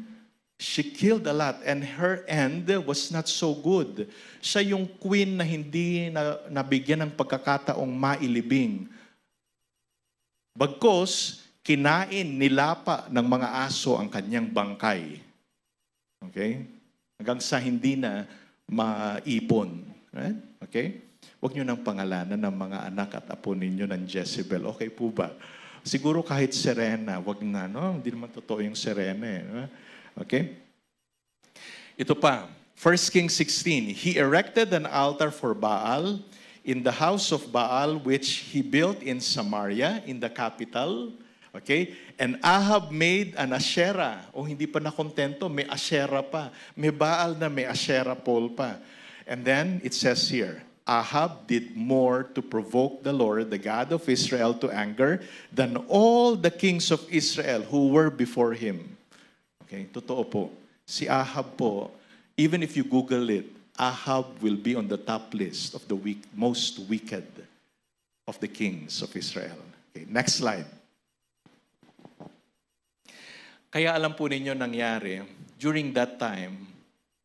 She killed a lot and her end was not so good. Siya yung queen na hindi nabigyan ng pagkakataong mailibing. Bagkos, kinain, nilapa ng mga aso ang kanyang bangkay. Okay? Hanggang sa hindi na maipon. Right? Okay? Huwag nyo nang pangalanan ng mga anak at apo ninyo ng Jezebel. Okay po ba? Siguro kahit Serena, wag na, no? Hindi naman totoo yung Serena. Okay? Ito pa, 1 Kings 16. He erected an altar for Baal in the house of Baal, which he built in Samaria, in the capital. Okay? And Ahab made an Asherah. Hindi pa nakontento, may Asherah pa. May Baal na may Asherah pole pa. And then, it says here, Ahab did more to provoke the Lord, the God of Israel, to anger than all the kings of Israel who were before him. Okay, totoo po. Si Ahab po, even if you Google it, Ahab will be on the top list of the most wicked of the kings of Israel. Okay, next slide. Kaya alam po ninyo nangyari, during that time,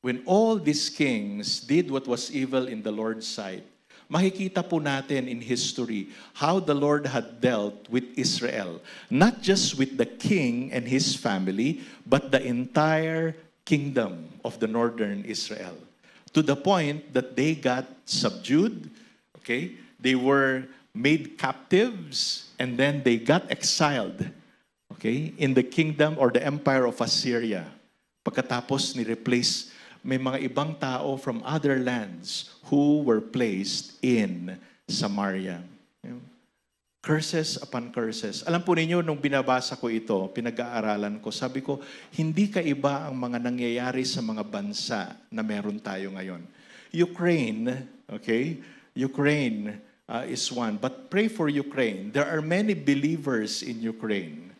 when all these kings did what was evil in the Lord's sight, makikita po natin in history how the Lord had dealt with Israel. Not just with the king and his family, but the entire kingdom of the northern Israel. To the point that they got subdued, okay? They were made captives, and then they got exiled, okay? In the kingdom or the empire of Assyria. Pagkatapos ni-replace, may mga ibang tao from other lands who were placed in Samaria. Curses upon curses. Alam po ninyo, nung binabasa ko ito, pinag-aaralan ko, sabi ko, hindi kaiba ang mga nangyayari sa mga bansa na meron tayo ngayon. Ukraine, okay? Ukraine is one. But pray for Ukraine. There are many believers in Ukraine.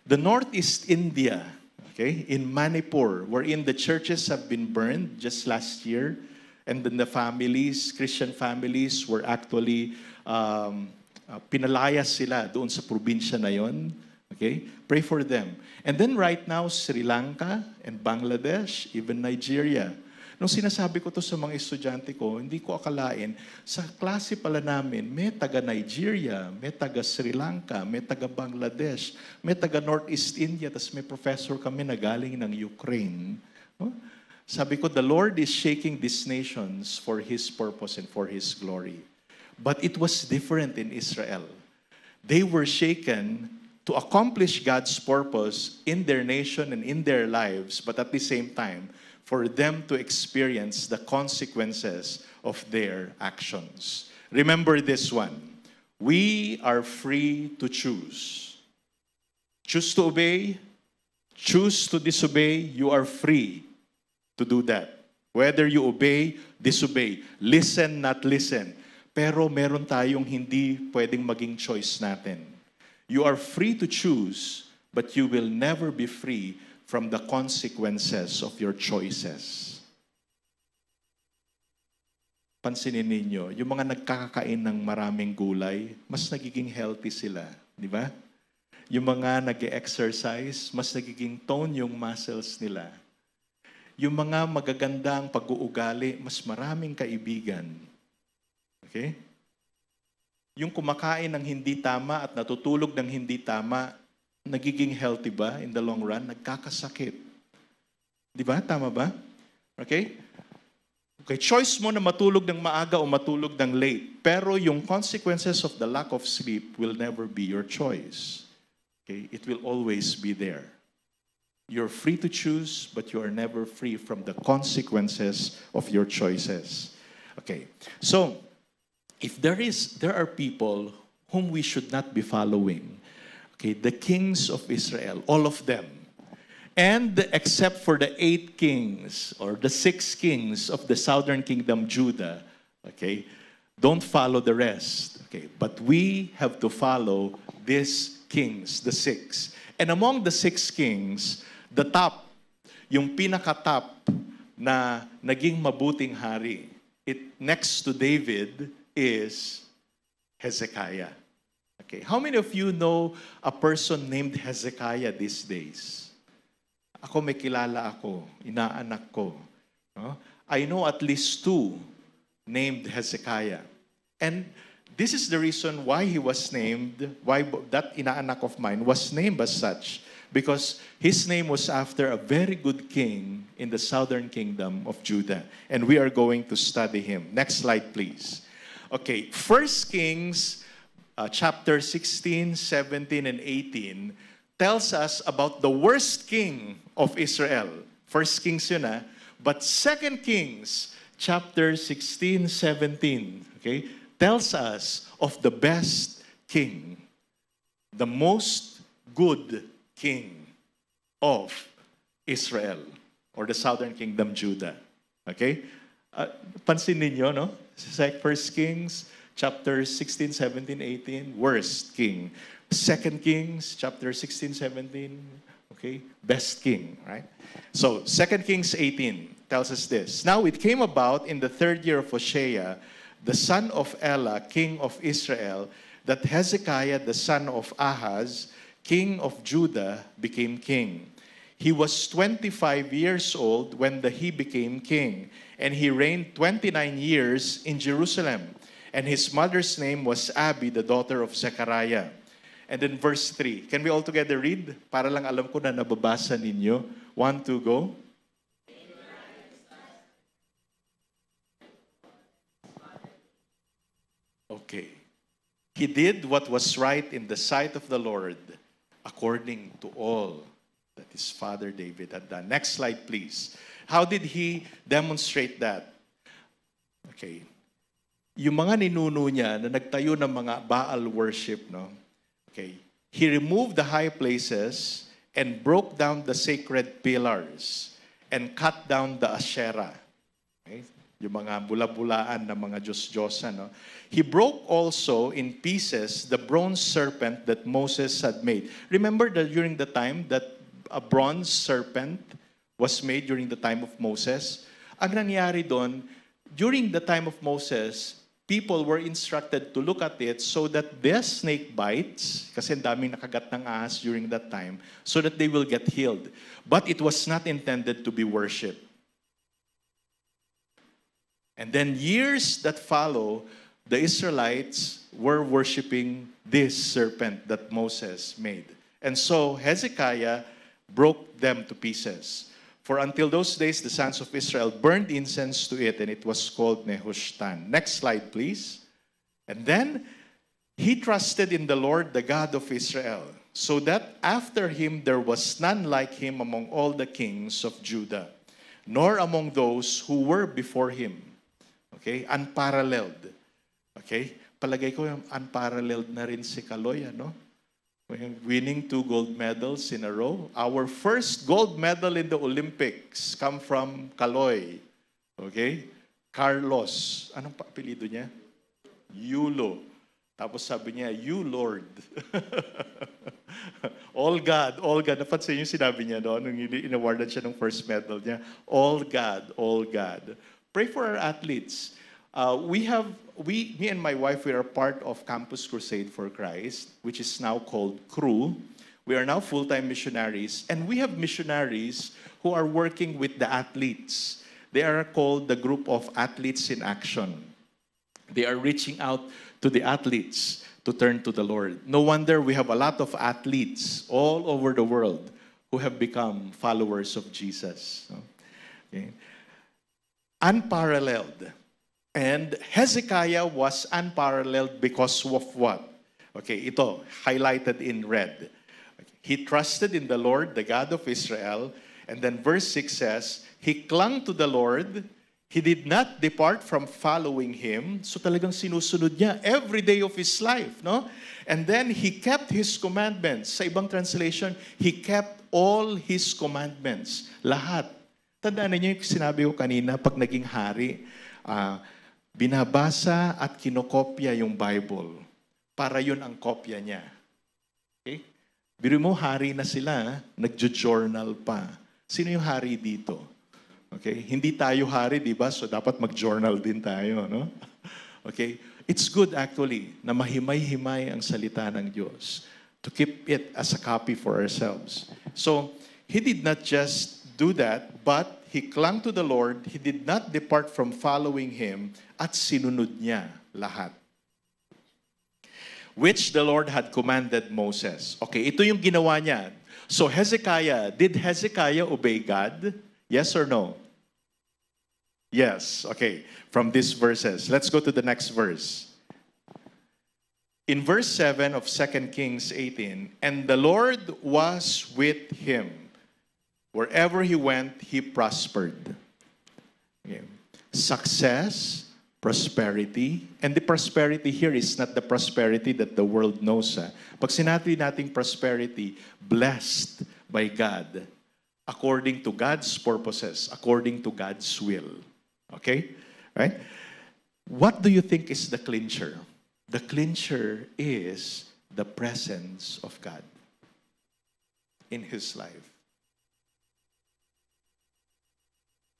The Northeast India, okay, in Manipur, wherein the churches have been burned just last year, and then the families, Christian families, were actually pinalayas sila doon sa probinsya na yon. Okay? Pray for them. And then right now, Sri Lanka and Bangladesh, even Nigeria. Nung sinasabi ko to sa mga estudyante ko, hindi ko akalain, sa klase pala namin, may taga Nigeria, may taga Sri Lanka, may taga Bangladesh, may taga Northeast India, tas may professor kami na galing ng Ukraine. Oh? Sabi ko, the Lord is shaking these nations for His purpose and for His glory. But it was different in Israel. They were shaken to accomplish God's purpose in their nation and in their lives, but at the same time, for them to experience the consequences of their actions. Remember this one. We are free to choose. Choose to obey, choose to disobey, you are free to do that. Whether you obey, disobey, listen, not listen. Pero meron tayong hindi pwedeng maging choice natin. You are free to choose, but you will never be free from the consequences of your choices. Pansinin ninyo, yung mga nagkakakain ng maraming gulay, mas nagiging healthy sila. Di ba? Yung mga nag-exercise, mas nagiging tone yung muscles nila. Yung mga magagandang pag-uugali, mas maraming kaibigan. Okay? Yung kumakain ng hindi tama at natutulog ng hindi tama, nagiging healthy ba in the long run? Nagkakasakit. Di ba? Tama ba? Okay? Okay, choice mo na matulog ng maaga o matulog ng late. Pero yung consequences of the lack of sleep will never be your choice. Okay? It will always be there. You're free to choose, but you are never free from the consequences of your choices. Okay. So, if there are people whom we should not be following, okay, the kings of Israel, all of them, and except for the 8 kings or the 6 kings of the southern kingdom, Judah, okay, don't follow the rest, okay, but we have to follow these kings, the 6. And among the 6 kings, the top, yung pinaka-top na naging mabuting hari, next to David is Hezekiah. Okay, how many of you know a person named Hezekiah these days? Ako may kilala ako, inaanak ko. No? I know at least 2 named Hezekiah. And this is the reason why he was named, why that inaanak of mine was named as such. Because his name was after a very good king in the southern kingdom of Judah. And we are going to study him. Next slide, please. Okay, 1 Kings chapter 16, 17, and 18 tells us about the worst king of Israel. 1 Kings yun But 2 Kings chapter 16, 17, okay, tells us of the best king, the most good king of Israel, or the southern kingdom, Judah. Okay? Pansin ninyo, no? 1 Kings chapter 16, 17, 18, worst king. 2 Kings chapter 16, 17, okay? Best king, right? So, 2 Kings 18. tells us this. Now it came about in the 3rd year of Hoshea, the son of Elah, king of Israel, that Hezekiah, the son of Ahaz, king of Judah, became king. He was 25 years old when he became king, and he reigned 29 years in Jerusalem. And his mother's name was Abi, the daughter of Zechariah. And then verse 3. Can we all together read? Para lang alam ko na nababasa ninyo. 1, 2, go. Okay. He did what was right in the sight of the Lord, according to all that his father David had done. Next slide, please. How did he demonstrate that? Okay. Yung mga ninuno niya na nagtayo ng mga Baal worship, no? Okay. He removed the high places and broke down the sacred pillars and cut down the Asherah. Okay? Yung mga bula-bulaan na mga Diyos-Diyosan, no? He broke also in pieces the bronze serpent that Moses had made. Remember that during the time that a bronze serpent was made during the time of Moses? Ang nangyari doon, during the time of Moses, people were instructed to look at it so that their snake bites, kasi ang daming nakagat ng ahas during that time, so that they will get healed. But it was not intended to be worshipped. And then years that follow, the Israelites were worshiping this serpent that Moses made. And so Hezekiah broke them to pieces. For until those days, the sons of Israel burned incense to it, and it was called Nehushtan. Next slide, please. And then he trusted in the Lord, the God of Israel, so that after him there was none like him among all the kings of Judah, nor among those who were before him. Okay? Unparalleled. Okay? Palagay ko yung unparalleled na rin si Kaloy, ano? Winning 2 gold medals in a row. Our first gold medal in the Olympics come from Kaloy. Okay? Carlos. Anong apelido niya? Yulo. Tapos sabi niya, you Lord. All God, all God. Napansin yung sinabi niya doon nung in-awardan siya ng first medal niya. All God, all God. Pray for our athletes. Me and my wife, we are part of Campus Crusade for Christ, which is now called CRU. We are now full-time missionaries, and we have missionaries who are working with the athletes. They are called the Group of Athletes in Action. They are reaching out to the athletes to turn to the Lord. No wonder we have a lot of athletes all over the world who have become followers of Jesus. Okay. Unparalleled. And Hezekiah was unparalleled because of what? Okay, ito, highlighted in red. He trusted in the Lord, the God of Israel. And then verse 6 says, he clung to the Lord. He did not depart from following him. So talagang sinusunod niya every day of his life, no? And then he kept his commandments. Sa ibang translation, he kept all his commandments. Lahat. Tandaan niyo yung sinabi ko kanina, pag naging hari, binabasa at kinokopya yung Bible. Para yun ang kopya niya. Okay? Biro mo, hari na sila, nagjo-journal pa. Sino yung hari dito? Okay? Hindi tayo hari, di ba? So dapat mag-journal din tayo, no? Okay? It's good actually na mahimay-himay ang salita ng Diyos. To keep it as a copy for ourselves. So, he did not just do that, but he clung to the Lord. He did not depart from following him at sinunod niya lahat. Which the Lord had commanded Moses. Okay, ito yung ginawa niya. So Hezekiah, did Hezekiah obey God? Yes or no? Yes. Okay, from these verses. Let's go to the next verse. In verse 7 of 2 Kings 18, and the Lord was with him. Wherever he went, he prospered. Okay. Success, prosperity, and the prosperity here is not the prosperity that the world knows. Pag sinabi nating prosperity, blessed by God, according to God's purposes, according to God's will. Okay? Right? What do you think is the clincher? The clincher is the presence of God in his life.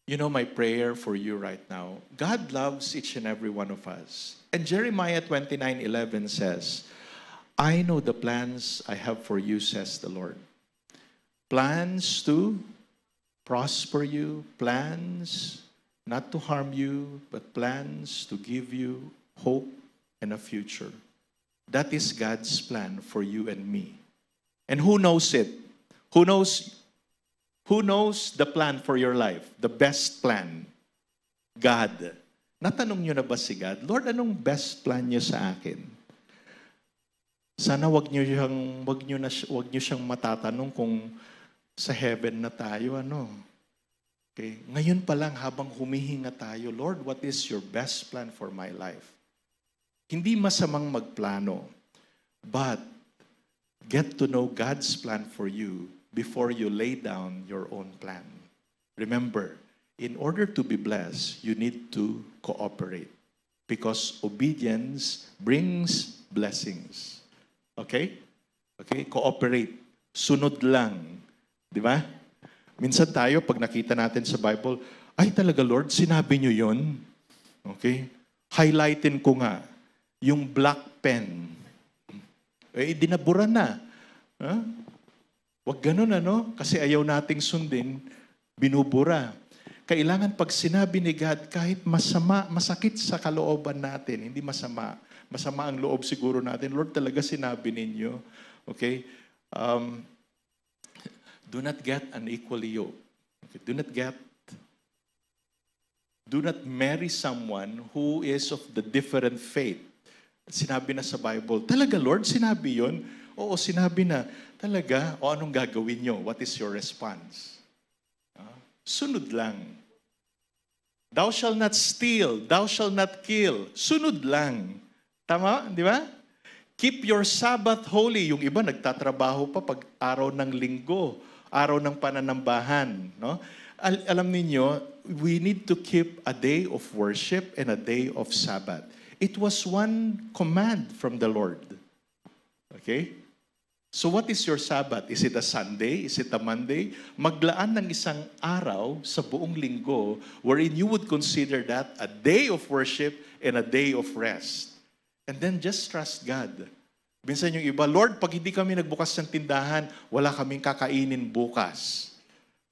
you know my prayer for you right now. God loves each and every one of us. And Jeremiah 29:11 says, I know the plans I have for you, says the Lord. Plans to prosper you, plans not to harm you, but plans to give you hope and a future. That is God's plan for you and me. And who knows it? Who knows the plan for your life? The best plan? God. Natanong nyo na ba si God, Lord, anong best plan niyo sa akin? Sana wag niyo siyang matatanong kung sa heaven na tayo, ano? Okay? Ngayon pa lang, habang humihinga tayo, Lord, what is your best plan for my life? Hindi masamang magplano, but get to know God's plan for you before you lay down your own plan. Remember, in order to be blessed, you need to cooperate because obedience brings blessings. Okay? Okay? Cooperate. Sunod lang. Di ba? Minsan tayo, pag nakita natin sa Bible, ay talaga Lord, sinabi niyo yun? Okay? Highlightin ko nga yung black pen. Eh, dinabura na. Huh? Wag ganun, ano? Kasi ayaw nating sundin, binubura. Kailangan pag sinabi ni God, kahit masakit sa kalooban natin, hindi masama. Masama ang loob siguro natin. Lord, talaga sinabi ninyo. Okay? Do not get unequally yoked. Okay? Do not marry someone who is of the different faith. Sinabi na sa Bible, talaga Lord, sinabi yon? Oo, sinabi na. Talaga? O anong gagawin nyo? What is your response? Sunod lang. Thou shall not steal. Thou shall not kill. Sunod lang. Tama? Di ba? Keep your Sabbath holy. Yung iba nagtatrabaho pa pag araw ng linggo, araw ng pananambahan. No? Alam niyo, we need to keep a day of worship and a day of Sabbath. It was one command from the Lord. Okay? So what is your Sabbath? Is it a Sunday? Is it a Monday? Maglaan ng isang araw sa buong linggo wherein you would consider that a day of worship and a day of rest. And then just trust God. Minsan yung iba, Lord, pag hindi kami nagbukas ng tindahan, wala kaming kakainin bukas.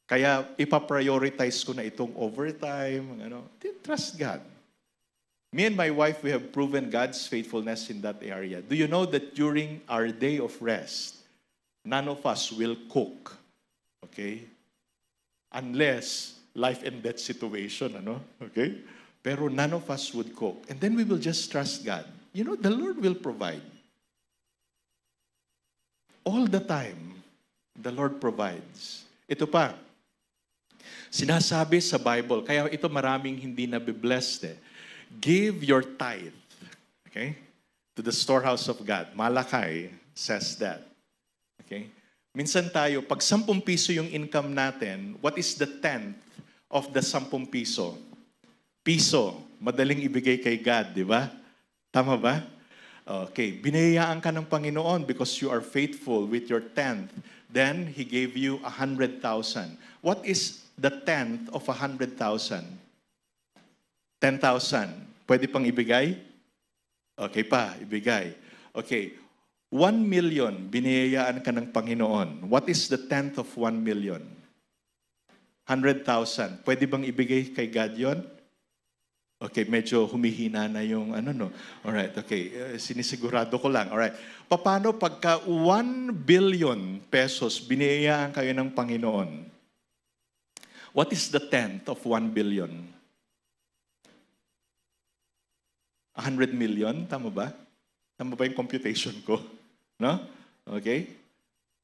Kaya ipaprioritize ko na itong overtime. Trust God. Me and my wife, we have proven God's faithfulness in that area. Do you know that during our day of rest, none of us will cook? Okay? Unless life and death situation, ano? Okay? Pero none of us would cook. And then we will just trust God. You know, the Lord will provide. All the time, the Lord provides. Ito pa, sinasabi sa Bible, kaya ito maraming hindi nabiblessed eh. Give your tithe, okay, to the storehouse of God. Malakay says that. Okay? Minsan tayo, pag 10 piso yung income natin, what is the 10th of the 10 piso? Piso. Madaling ibigay kay God, di ba? Tama ba? Okay. Binayaan ka ng Panginoon because you are faithful with your 10th. Then, He gave you 100,000. What is the 10th of 100,000? 10,000. Pwede pang ibigay? Okay pa, ibigay. Okay. 1 million, biniyayaan ka ng Panginoon. What is the 10th of 1 million? 100,000. Pwede bang ibigay kay God yon? Okay, medyo humihina na yung Alright, okay. Sinisigurado ko lang. Alright. Paano pagka 1 billion pesos biniyayaan kayo ng Panginoon? What is the 10th of 1 billion? 100 million, tama ba? Tama ba yung computation ko? No? Okay?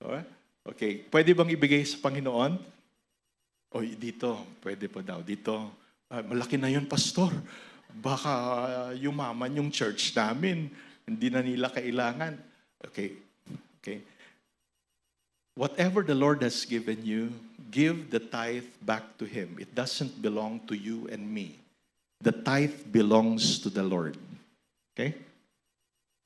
Alright? Okay. Pwede bang ibigay sa Panginoon? Oy, dito. Pwede po daw. Dito. Malaki na yun, Pastor. Baka yumaman yung church namin. Hindi na nila kailangan. Okay. Okay. Whatever the Lord has given you, give the tithe back to Him. It doesn't belong to you and me. The tithe belongs to the Lord. Okay?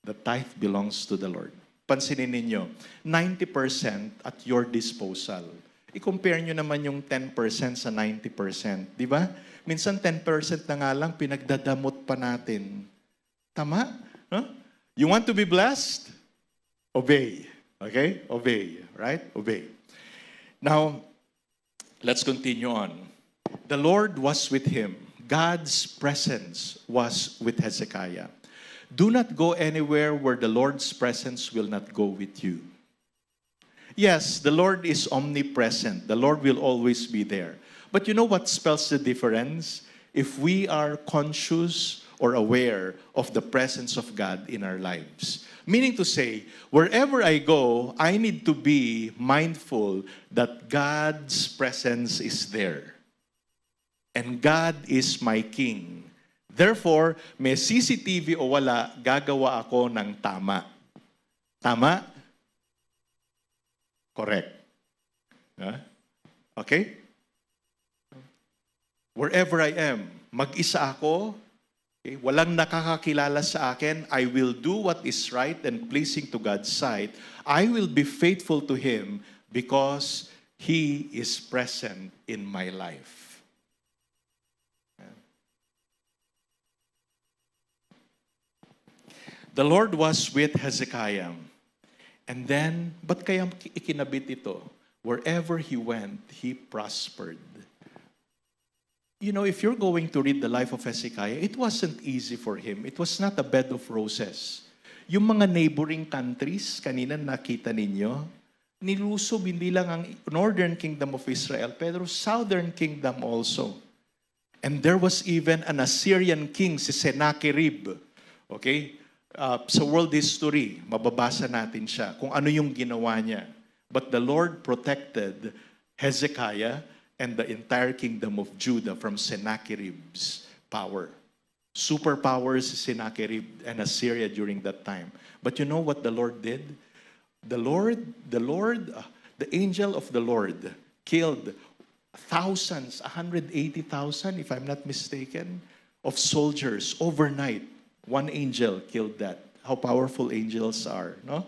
The tithe belongs to the Lord. Pansinin ninyo, 90% at your disposal. I-compare nyo naman yung 10% sa 90%. Di ba? Minsan 10% na nga lang, pinagdadamot pa natin. Tama? No? You want to be blessed? Obey. Okay? Obey. Right? Obey. Now, let's continue on. The Lord was with him. God's presence was with Hezekiah. Do not go anywhere where the Lord's presence will not go with you. Yes, the Lord is omnipresent. The Lord will always be there. But you know what spells the difference? If we are conscious or aware of the presence of God in our lives. Meaning to say, wherever I go, I need to be mindful that God's presence is there. And God is my King. Therefore, may CCTV o wala, gagawa ako ng tama. Tama? Correct. Okay? Wherever I am, mag-isa ako, okay, walang nakakakilala sa akin, I will do what is right and pleasing to God's sight. I will be faithful to Him because He is present in my life. The Lord was with Hezekiah. And then, ba't kaya ikinabit ito? Wherever he went, he prospered. You know, if you're going to read the life of Hezekiah, it wasn't easy for him. It was not a bed of roses. Yung mga neighboring countries, kanina nakita ninyo, nilusob hindi lang ang northern kingdom of Israel, pero southern kingdom also. And there was even an Assyrian king, si Sennacherib. Okay? Sa world history, mababasa natin siya kung ano yung ginawa niya. But the Lord protected Hezekiah and the entire kingdom of Judah from Sennacherib's power. Superpowers Sennacherib and Assyria during that time. But you know what the Lord did? The angel of the Lord killed thousands, 180,000 if I'm not mistaken, of soldiers overnight. One angel killed that. How powerful angels are, no?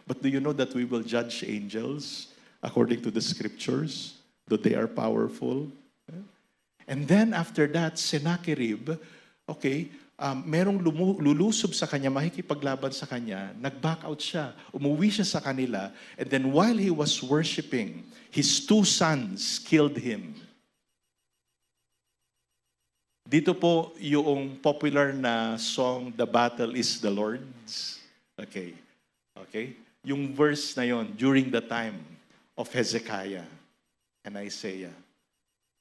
But do you know that we will judge angels according to the scriptures, that they are powerful? And then after that, Sennacherib, okay, merong lulusob sa kanya, makikipaglaban sa kanya, nag-back out siya, umuwi siya sa kanila, and then while he was worshiping, his two sons killed him. Dito po yung popular na song, The Battle is the Lord's. Okay. Okay? Yung verse na yon during the time of Hezekiah and Isaiah.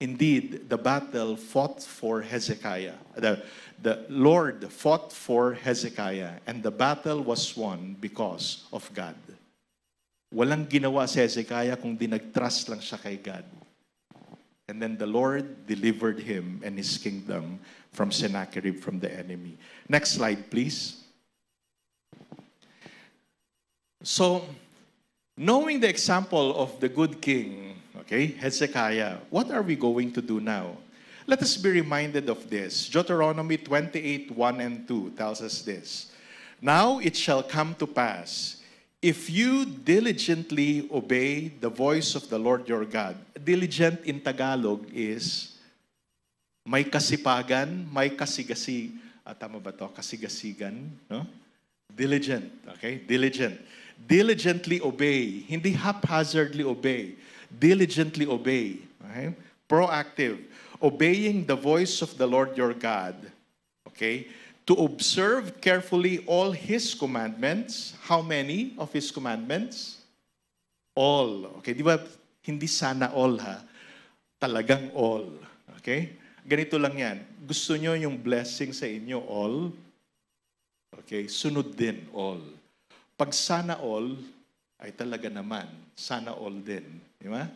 Indeed, the battle fought for Hezekiah. The Lord fought for Hezekiah and the battle was won because of God. Walang ginawa si Hezekiah kung di nag-trust lang siya kay God. And then the Lord delivered him and his kingdom from Sennacherib, from the enemy. Next slide, please. So, knowing the example of the good king, okay, Hezekiah, what are we going to do now? Let us be reminded of this. Deuteronomy 28:1 and 2 tells us this. Now it shall come to pass, if you diligently obey the voice of the Lord your God. Diligent in Tagalog is may kasipagan, may tama ba to? Kasigasigan, no? Diligent, okay? Diligent. Diligently obey. Hindi haphazardly obey. Diligently obey. Okay? Proactive. Obeying the voice of the Lord your God. Okay? To observe carefully all His commandments. How many of His commandments? All. Okay, di ba? Hindi sana all ha. Talagang all. Okay? Ganito lang yan. Gusto nyo yung blessing sa inyo, all? Okay, sunod din, all. Pag sana all, ay talaga naman, sana all din. Di ba?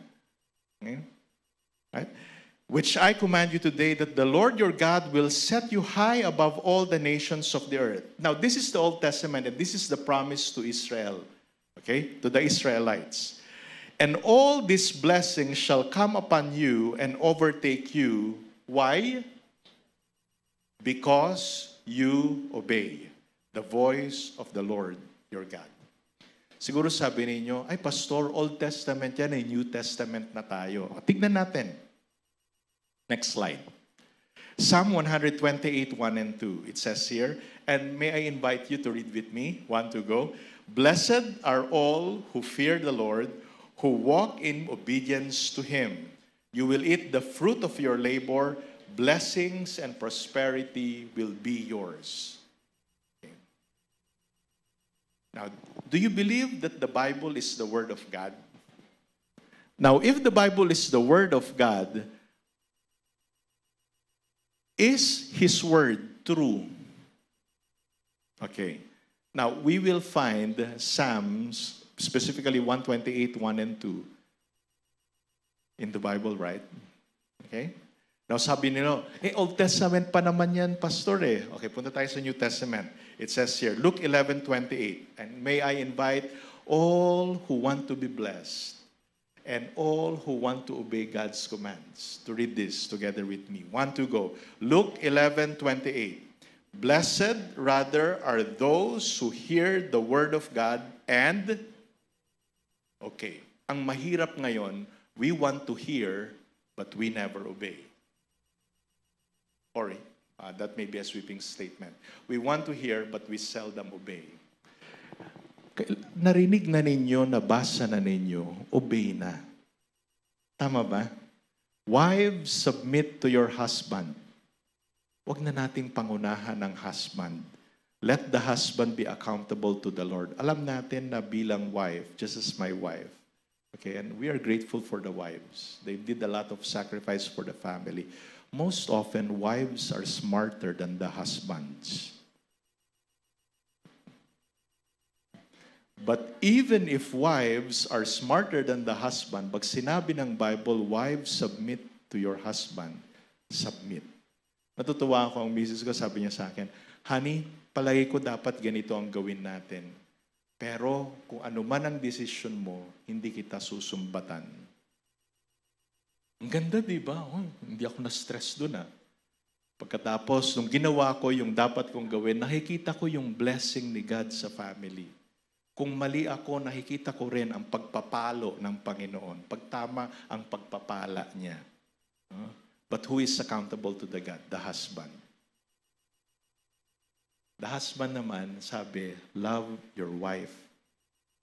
Okay? Right? Which I command you today, that the Lord your God will set you high above all the nations of the earth. Now, this is the Old Testament, and this is the promise to Israel. Okay? To the Israelites. And all these blessings shall come upon you and overtake you. Why? Because you obey the voice of the Lord your God. Siguro sabi ninyo, ay Pastor, Old Testament yan, ay New Testament na tayo. Tignan natin. Next slide. Psalm 128, 1 and 2. It says here, and may I invite you to read with me? 1 to go. Blessed are all who fear the Lord, who walk in obedience to Him. You will eat the fruit of your labor. Blessings and prosperity will be yours. Okay. Now, do you believe that the Bible is the Word of God? Now, if the Bible is the Word of God, is His Word true? Okay. Now, we will find Psalms, specifically 128, 1 and 2, in the Bible, right? Okay? Now, sabi nila, Old Testament pa naman yan, Pastor eh. Okay, punta tayo sa New Testament. It says here, Luke 11:28, and may I invite all who want to be blessed and all who want to obey God's commands to read this together with me. 1 to go. Luke 11:28. Blessed rather are those who hear the word of God and, okay, ang mahirap ngayon, we want to hear but we never obey. Or, that may be a sweeping statement. We want to hear but we seldom obey. Narinig na ninyo, nabasa na ninyo, obey na. Tama ba? Wives, submit to your husband. Huwag na nating pangunahan ng husband. Let the husband be accountable to the Lord. Alam natin na bilang wife, just as my wife, okay, and we are grateful for the wives. They did a lot of sacrifice for the family. Most often, wives are smarter than the husbands. But even if wives are smarter than the husband, pag sinabi ng Bible, wives, submit to your husband, submit. Natutuwa ako, ang misis ko, sabi niya sa akin, honey, palagi ko dapat ganito ang gawin natin. Pero kung ano man ang desisyon mo, hindi kita susumbatan. Ang ganda, di ba? Oh, hindi ako na-stress doon ah. Pagkatapos, nung ginawa ko yung dapat kong gawin, nakikita ko yung blessing ni God sa family. Kung mali ako, nakikita ko rin ang pagpapalo ng Panginoon. Pagtama ang pagpapala niya. But who is accountable to the God? The husband. The husband naman, sabi, love your wife.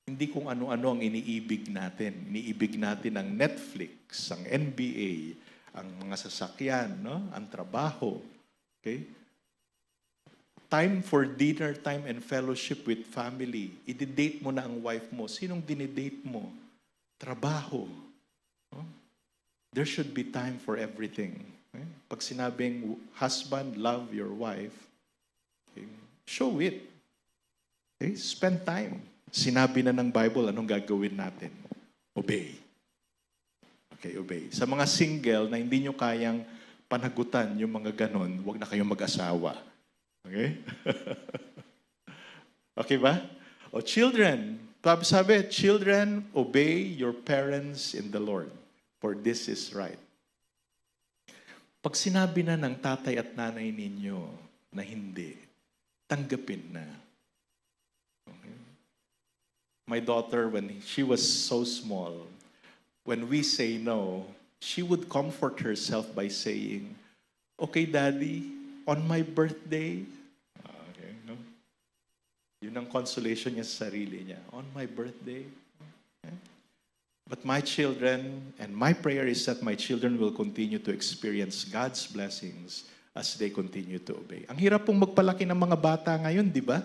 Hindi kung ano-ano ang iniibig natin. Iniibig natin ang Netflix, ang NBA, ang mga sasakyan, no? Ang trabaho. Okay? Time for dinner time and fellowship with family. I-date mo na ang wife mo. Sinong dinidate mo? Trabaho. No? There should be time for everything. Okay? Pag sinabing husband, love your wife, okay, show it. Okay? Spend time. Sinabi na ng Bible, anong gagawin natin? Obey. Okay, obey. Sa mga single na hindi nyo kayang panagutan yung mga ganon, huwag na kayong mag-asawa. Okay? Okay ba? O children, sabi, children, obey your parents in the Lord, for this is right. Pag sinabi na ng tatay at nanay ninyo na hindi, tanggapin na. Okay? My daughter, when she was so small, when we say no, she would comfort herself by saying, okay, Daddy, on my birthday, okay, no? Yun ang consolation niya sa sarili niya. On my birthday. Okay? But my children, and my prayer is that my children will continue to experience God's blessings as they continue to obey. Ang hirap pong magpalaki ng mga bata ngayon, di ba?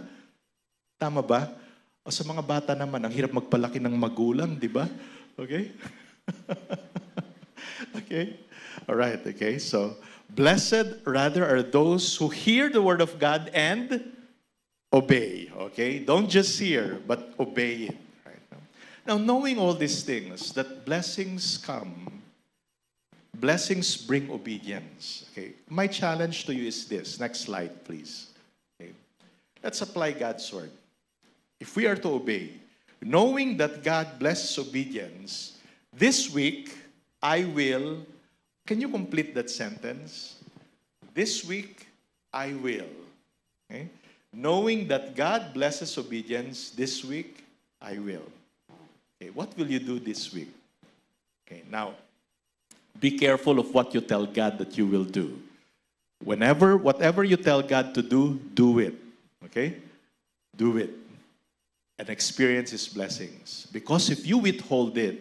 Tama ba? O sa mga bata naman, ang hirap magpalaki ng magulang, di ba? Okay? Okay? All right, okay? So, blessed rather are those who hear the word of God and obey. Okay? Don't just hear, but obey it. Right? Now, knowing all these things, that blessings come, blessings bring obedience. Okay? My challenge to you is this. Next slide, please. Okay? Let's apply God's word. If we are to obey, knowing that God blesses obedience, this week, I will. Can you complete that sentence? This week, I will. Okay? Knowing that God blesses obedience, this week, I will. Okay, what will you do this week? Okay, now, be careful of what you tell God that you will do. Whatever you tell God to do it. Okay? Do it. And experience His blessings. Because if you withhold it,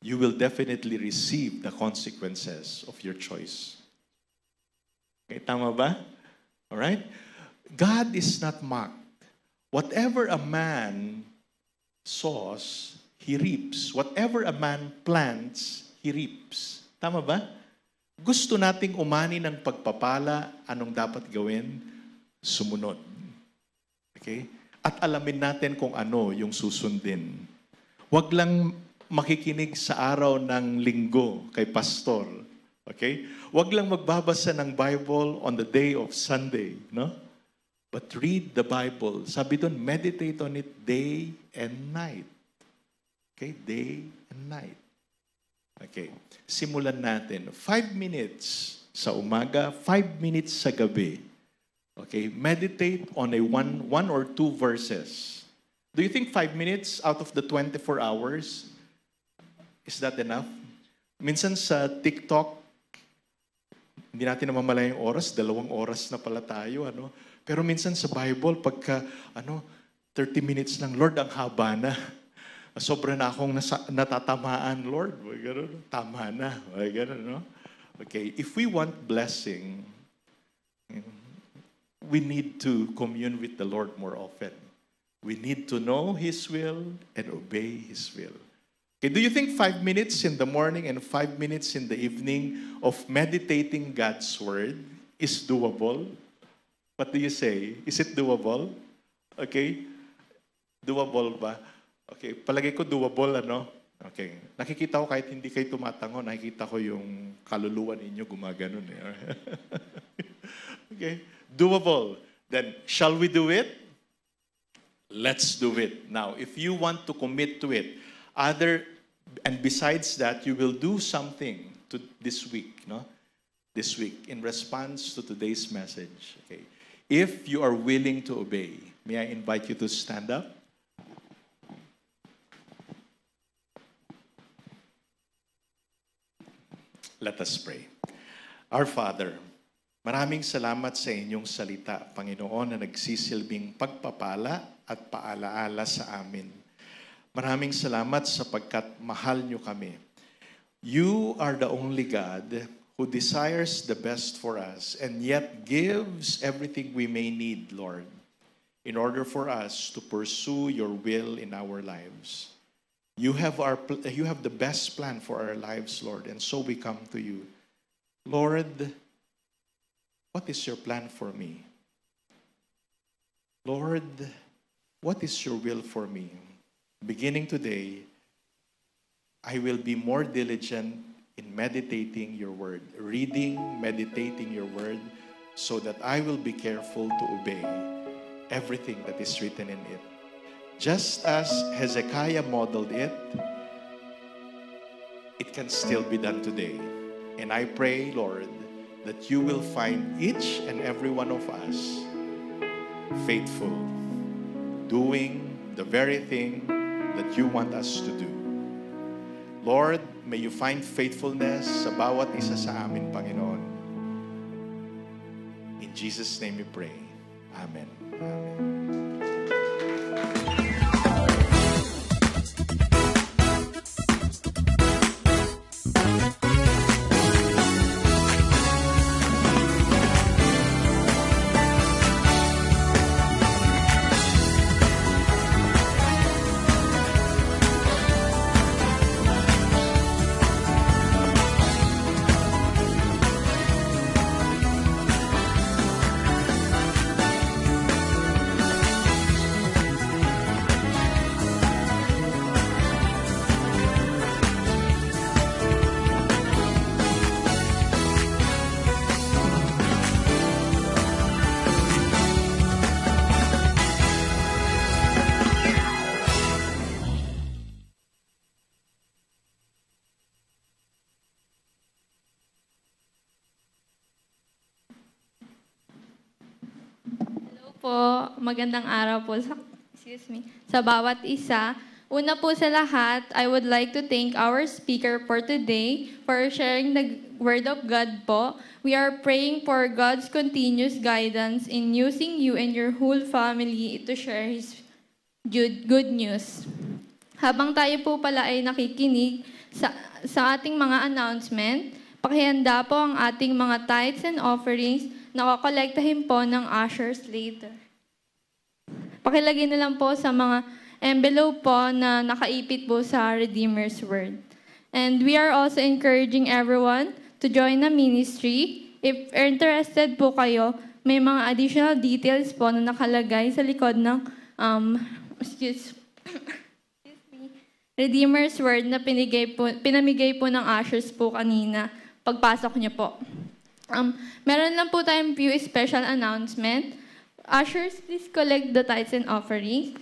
you will definitely receive the consequences of your choice. Okay, tama ba? Alright? God is not mocked. Whatever a man sows, he reaps. Whatever a man plants, he reaps. Tama ba? Gusto nating umani ng pagpapala, anong dapat gawin? Sumunod. Okay? At alamin natin kung ano yung susundin. Huwag lang makikinig sa araw ng linggo kay pastor. Okay? Huwag lang magbabasa ng Bible on the day of Sunday, no? But read the Bible. Sabi doon, meditate on it day and night. Okay? Day and night. Okay. Simulan natin. 5 minutes sa umaga, 5 minutes sa gabi. Okay? Meditate on a one or two verses. Do you think 5 minutes out of the 24 hours, is that enough? Minsan sa TikTok, hindi natin namamala yung oras, 2 oras na pala tayo, ano? Pero minsan sa Bible, pagka, 30 minutes lang, Lord, ang haba na. Sobra na akong natatamaan, Lord. Ganun, tama na. Ganun, no? Okay, if we want blessing, we need to commune with the Lord more often. We need to know His will and obey His will. Okay, do you think 5 minutes in the morning and 5 minutes in the evening of meditating God's Word is doable? What do you say? Is it doable? Okay? Doable ba? Okay, palagay ko doable, ano? Okay. Nakikita ko kahit hindi kayo tumatango, nakikita ko yung kaluluwa ninyo gumaganon. Okay? Doable. Then, shall we do it? Let's do it. Now, if you want to commit to it, and besides that, you will do something this week, no? This week, in response to today's message. Okay. If you are willing to obey, may I invite you to stand up? Let us pray. Our Father, maraming salamat sa inyong salita, Panginoon, na nagsisilbing pagpapala at paalaala sa amin. Maraming salamat sapagkat mahal niyo kami. You are the only God who desires the best for us and yet gives everything we may need, Lord, in order for us to pursue your will in our lives. You have the best plan for our lives, Lord, and so we come to you. Lord, what is your plan for me? Lord, what is your will for me? Beginning today, I will be more diligent in meditating your word, reading, meditating your word, so that I will be careful to obey everything that is written in it. Just as Hezekiah modeled it, it can still be done today. And I pray, Lord, that you will find each and every one of us faithful, doing the very thing that you want us to do. Lord, may you find faithfulness sa bawat isa sa amin, Panginoon. In Jesus' name we pray. Amen. Amen. Po, magandang araw po sa bawat isa. Una po sa lahat, I would like to thank our speaker for today for sharing the Word of God po. We are praying for God's continuous guidance in using you and your whole family to share His good news. Habang tayo po pala ay nakikinig sa ating mga announcement, pakihanda po ang ating mga tithes and offerings na kakolektahin po ng ushers later. Pakilagay na lang po sa mga envelope po na nakaipit po sa Redeemer's Word. And we are also encouraging everyone to join the ministry. If interested po kayo, may mga additional details po na nakalagay sa likod ng Redeemer's Word na pinamigay po ng ushers po kanina pagpasok niyo po. Meron lang po tayong few special announcement. Ushers, please collect the tithes and offerings.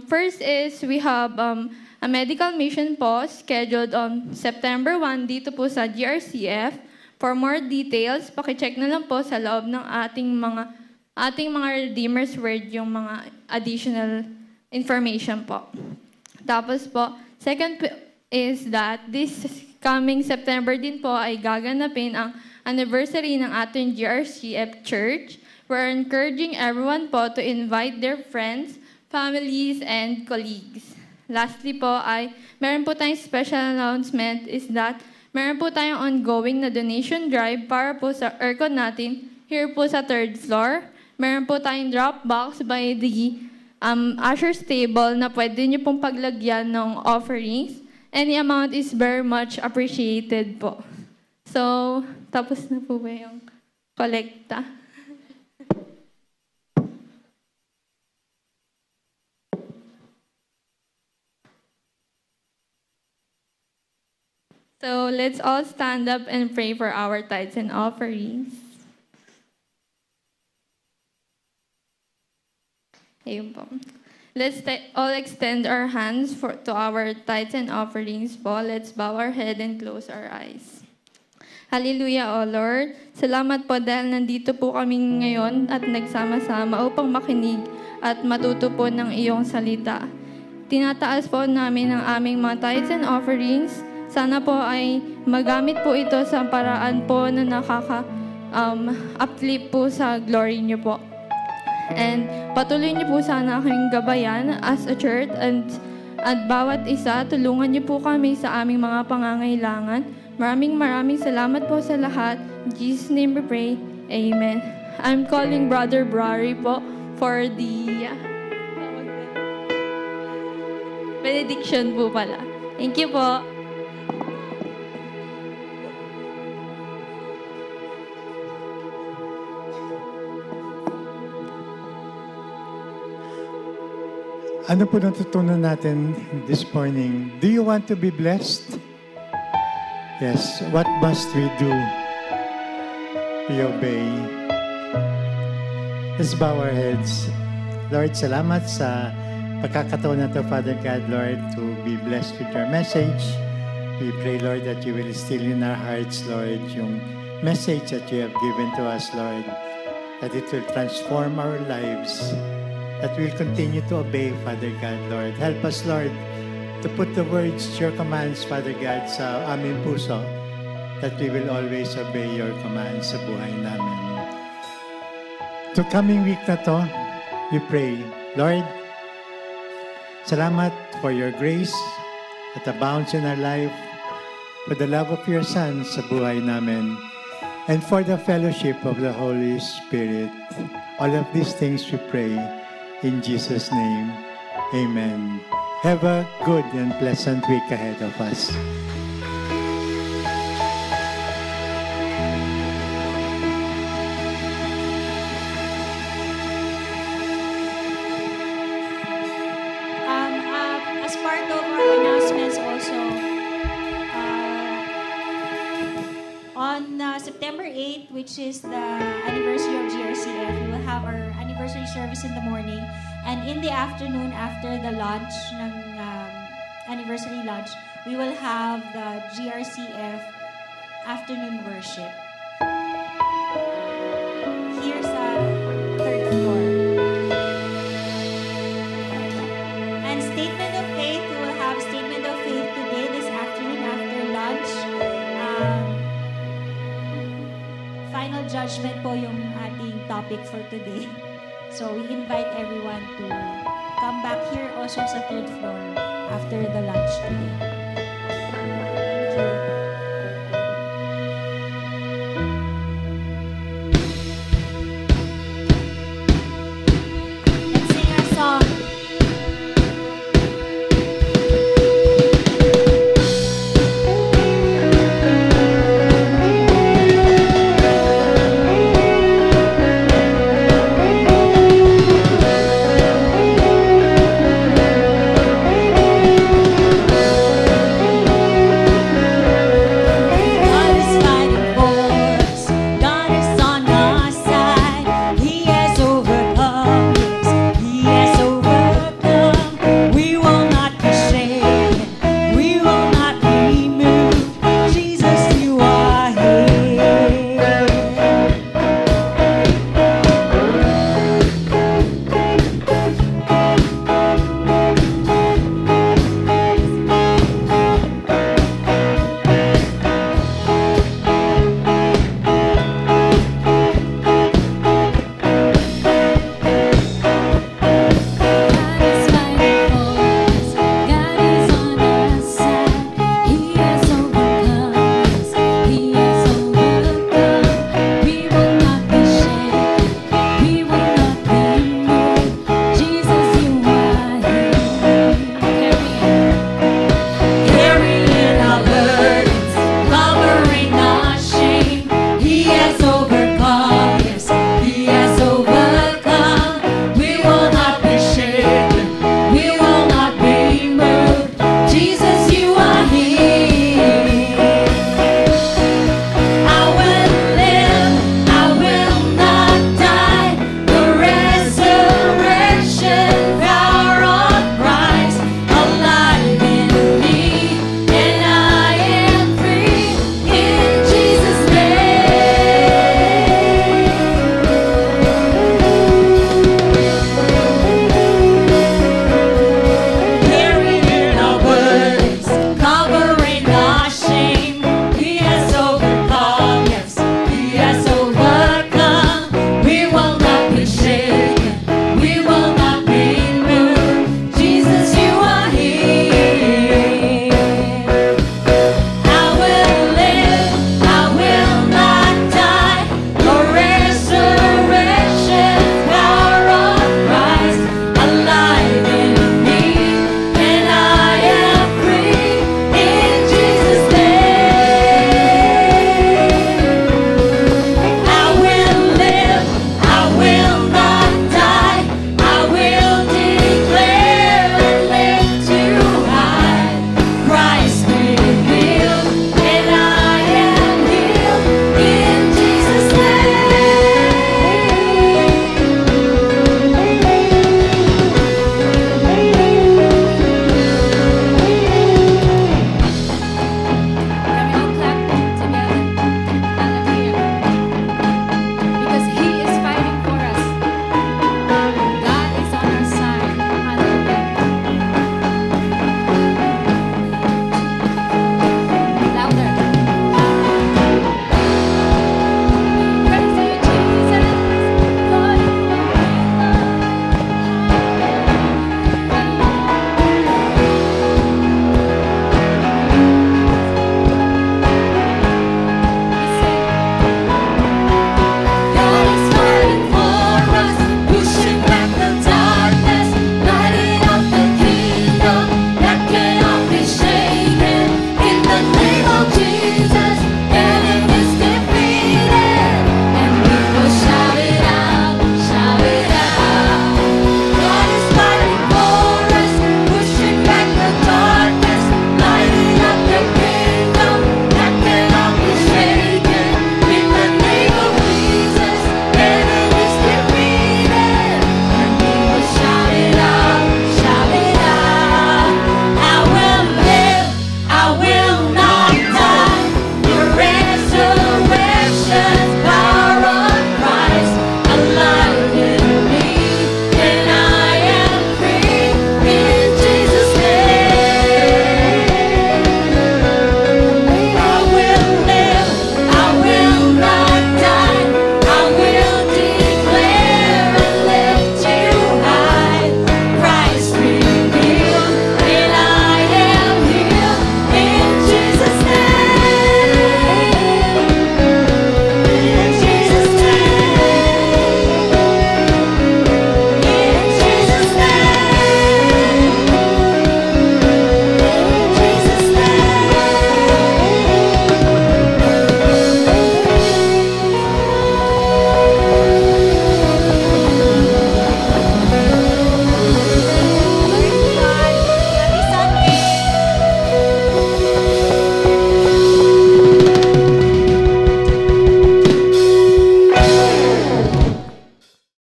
First is we have a medical mission po scheduled on September 1 dito po sa GRCF. For more details, pakicheck na lang po sa loob ng ating mga Redeemer's Word yung mga additional information po. Tapos po, second is that this coming September din po ay gaganapin ang anniversary ng ating GRCF Church. We're encouraging everyone po to invite their friends, families, and colleagues. Lastly po ay, meron po tayong special announcement is that meron po tayong ongoing na donation drive para po sa aircon natin here po sa 3rd floor. Meron po tayong drop box by the usher's table na pwede nyo pong paglagyan ng offerings. Any amount is very much appreciated po. So, tapos na po ba yung kolekta? So, let's all stand up and pray for our tithes and offerings. Ayun po. Let's all extend our hands to our tithes and offerings po. Let's bow our head and close our eyes. Hallelujah, O Lord. Salamat po dahil nandito po kami ngayon at nagsama-sama upang makinig at matuto po ng iyong salita. Tinataas po namin ang aming mga tithes and offerings. Sana po ay magamit po ito sa paraan po na uplift po sa glory niyo po. And patuloy niyo po sana kaming gabayan as a church at bawat isa, tulungan niyo po kami sa aming mga pangangailangan. Maraming salamat po sa lahat. In Jesus' name we pray. Amen. I'm calling Brother Brary po for the benediction po pala. Thank you po. Ano po natutunan natin this morning? Do you want to be blessed? Yes. What must we do? We obey. Let's bow our heads. Lord, salamat sa pagkakataon na ito, Father God, Lord, to be blessed with your message. We pray, Lord, that you will instill in our hearts, Lord, yung message that you have given to us, Lord, that it will transform our lives, that we'll continue to obey, Father God, Lord. Help us, Lord, to put the words, your commands, Father God, sa aming puso, that we will always obey your commands sa buhay namin. To coming week na to, we pray, Lord, salamat for your grace that abounds in our life, for the love of your Son sa buhay namin, and for the fellowship of the Holy Spirit. All of these things we pray in Jesus' name, amen. Have a good and pleasant week ahead of us. As part of our announcements also, on September 8th, which is the anniversary of GRCF, we will have our anniversary service in the morning, and in the afternoon, after the lunch, ng anniversary lunch, we will have the GRCF afternoon worship. Here's a 3rd floor. And statement of faith, we will judgment po yung ating topic for today. So we invite everyone to come back here also sa third floor after the lunch today.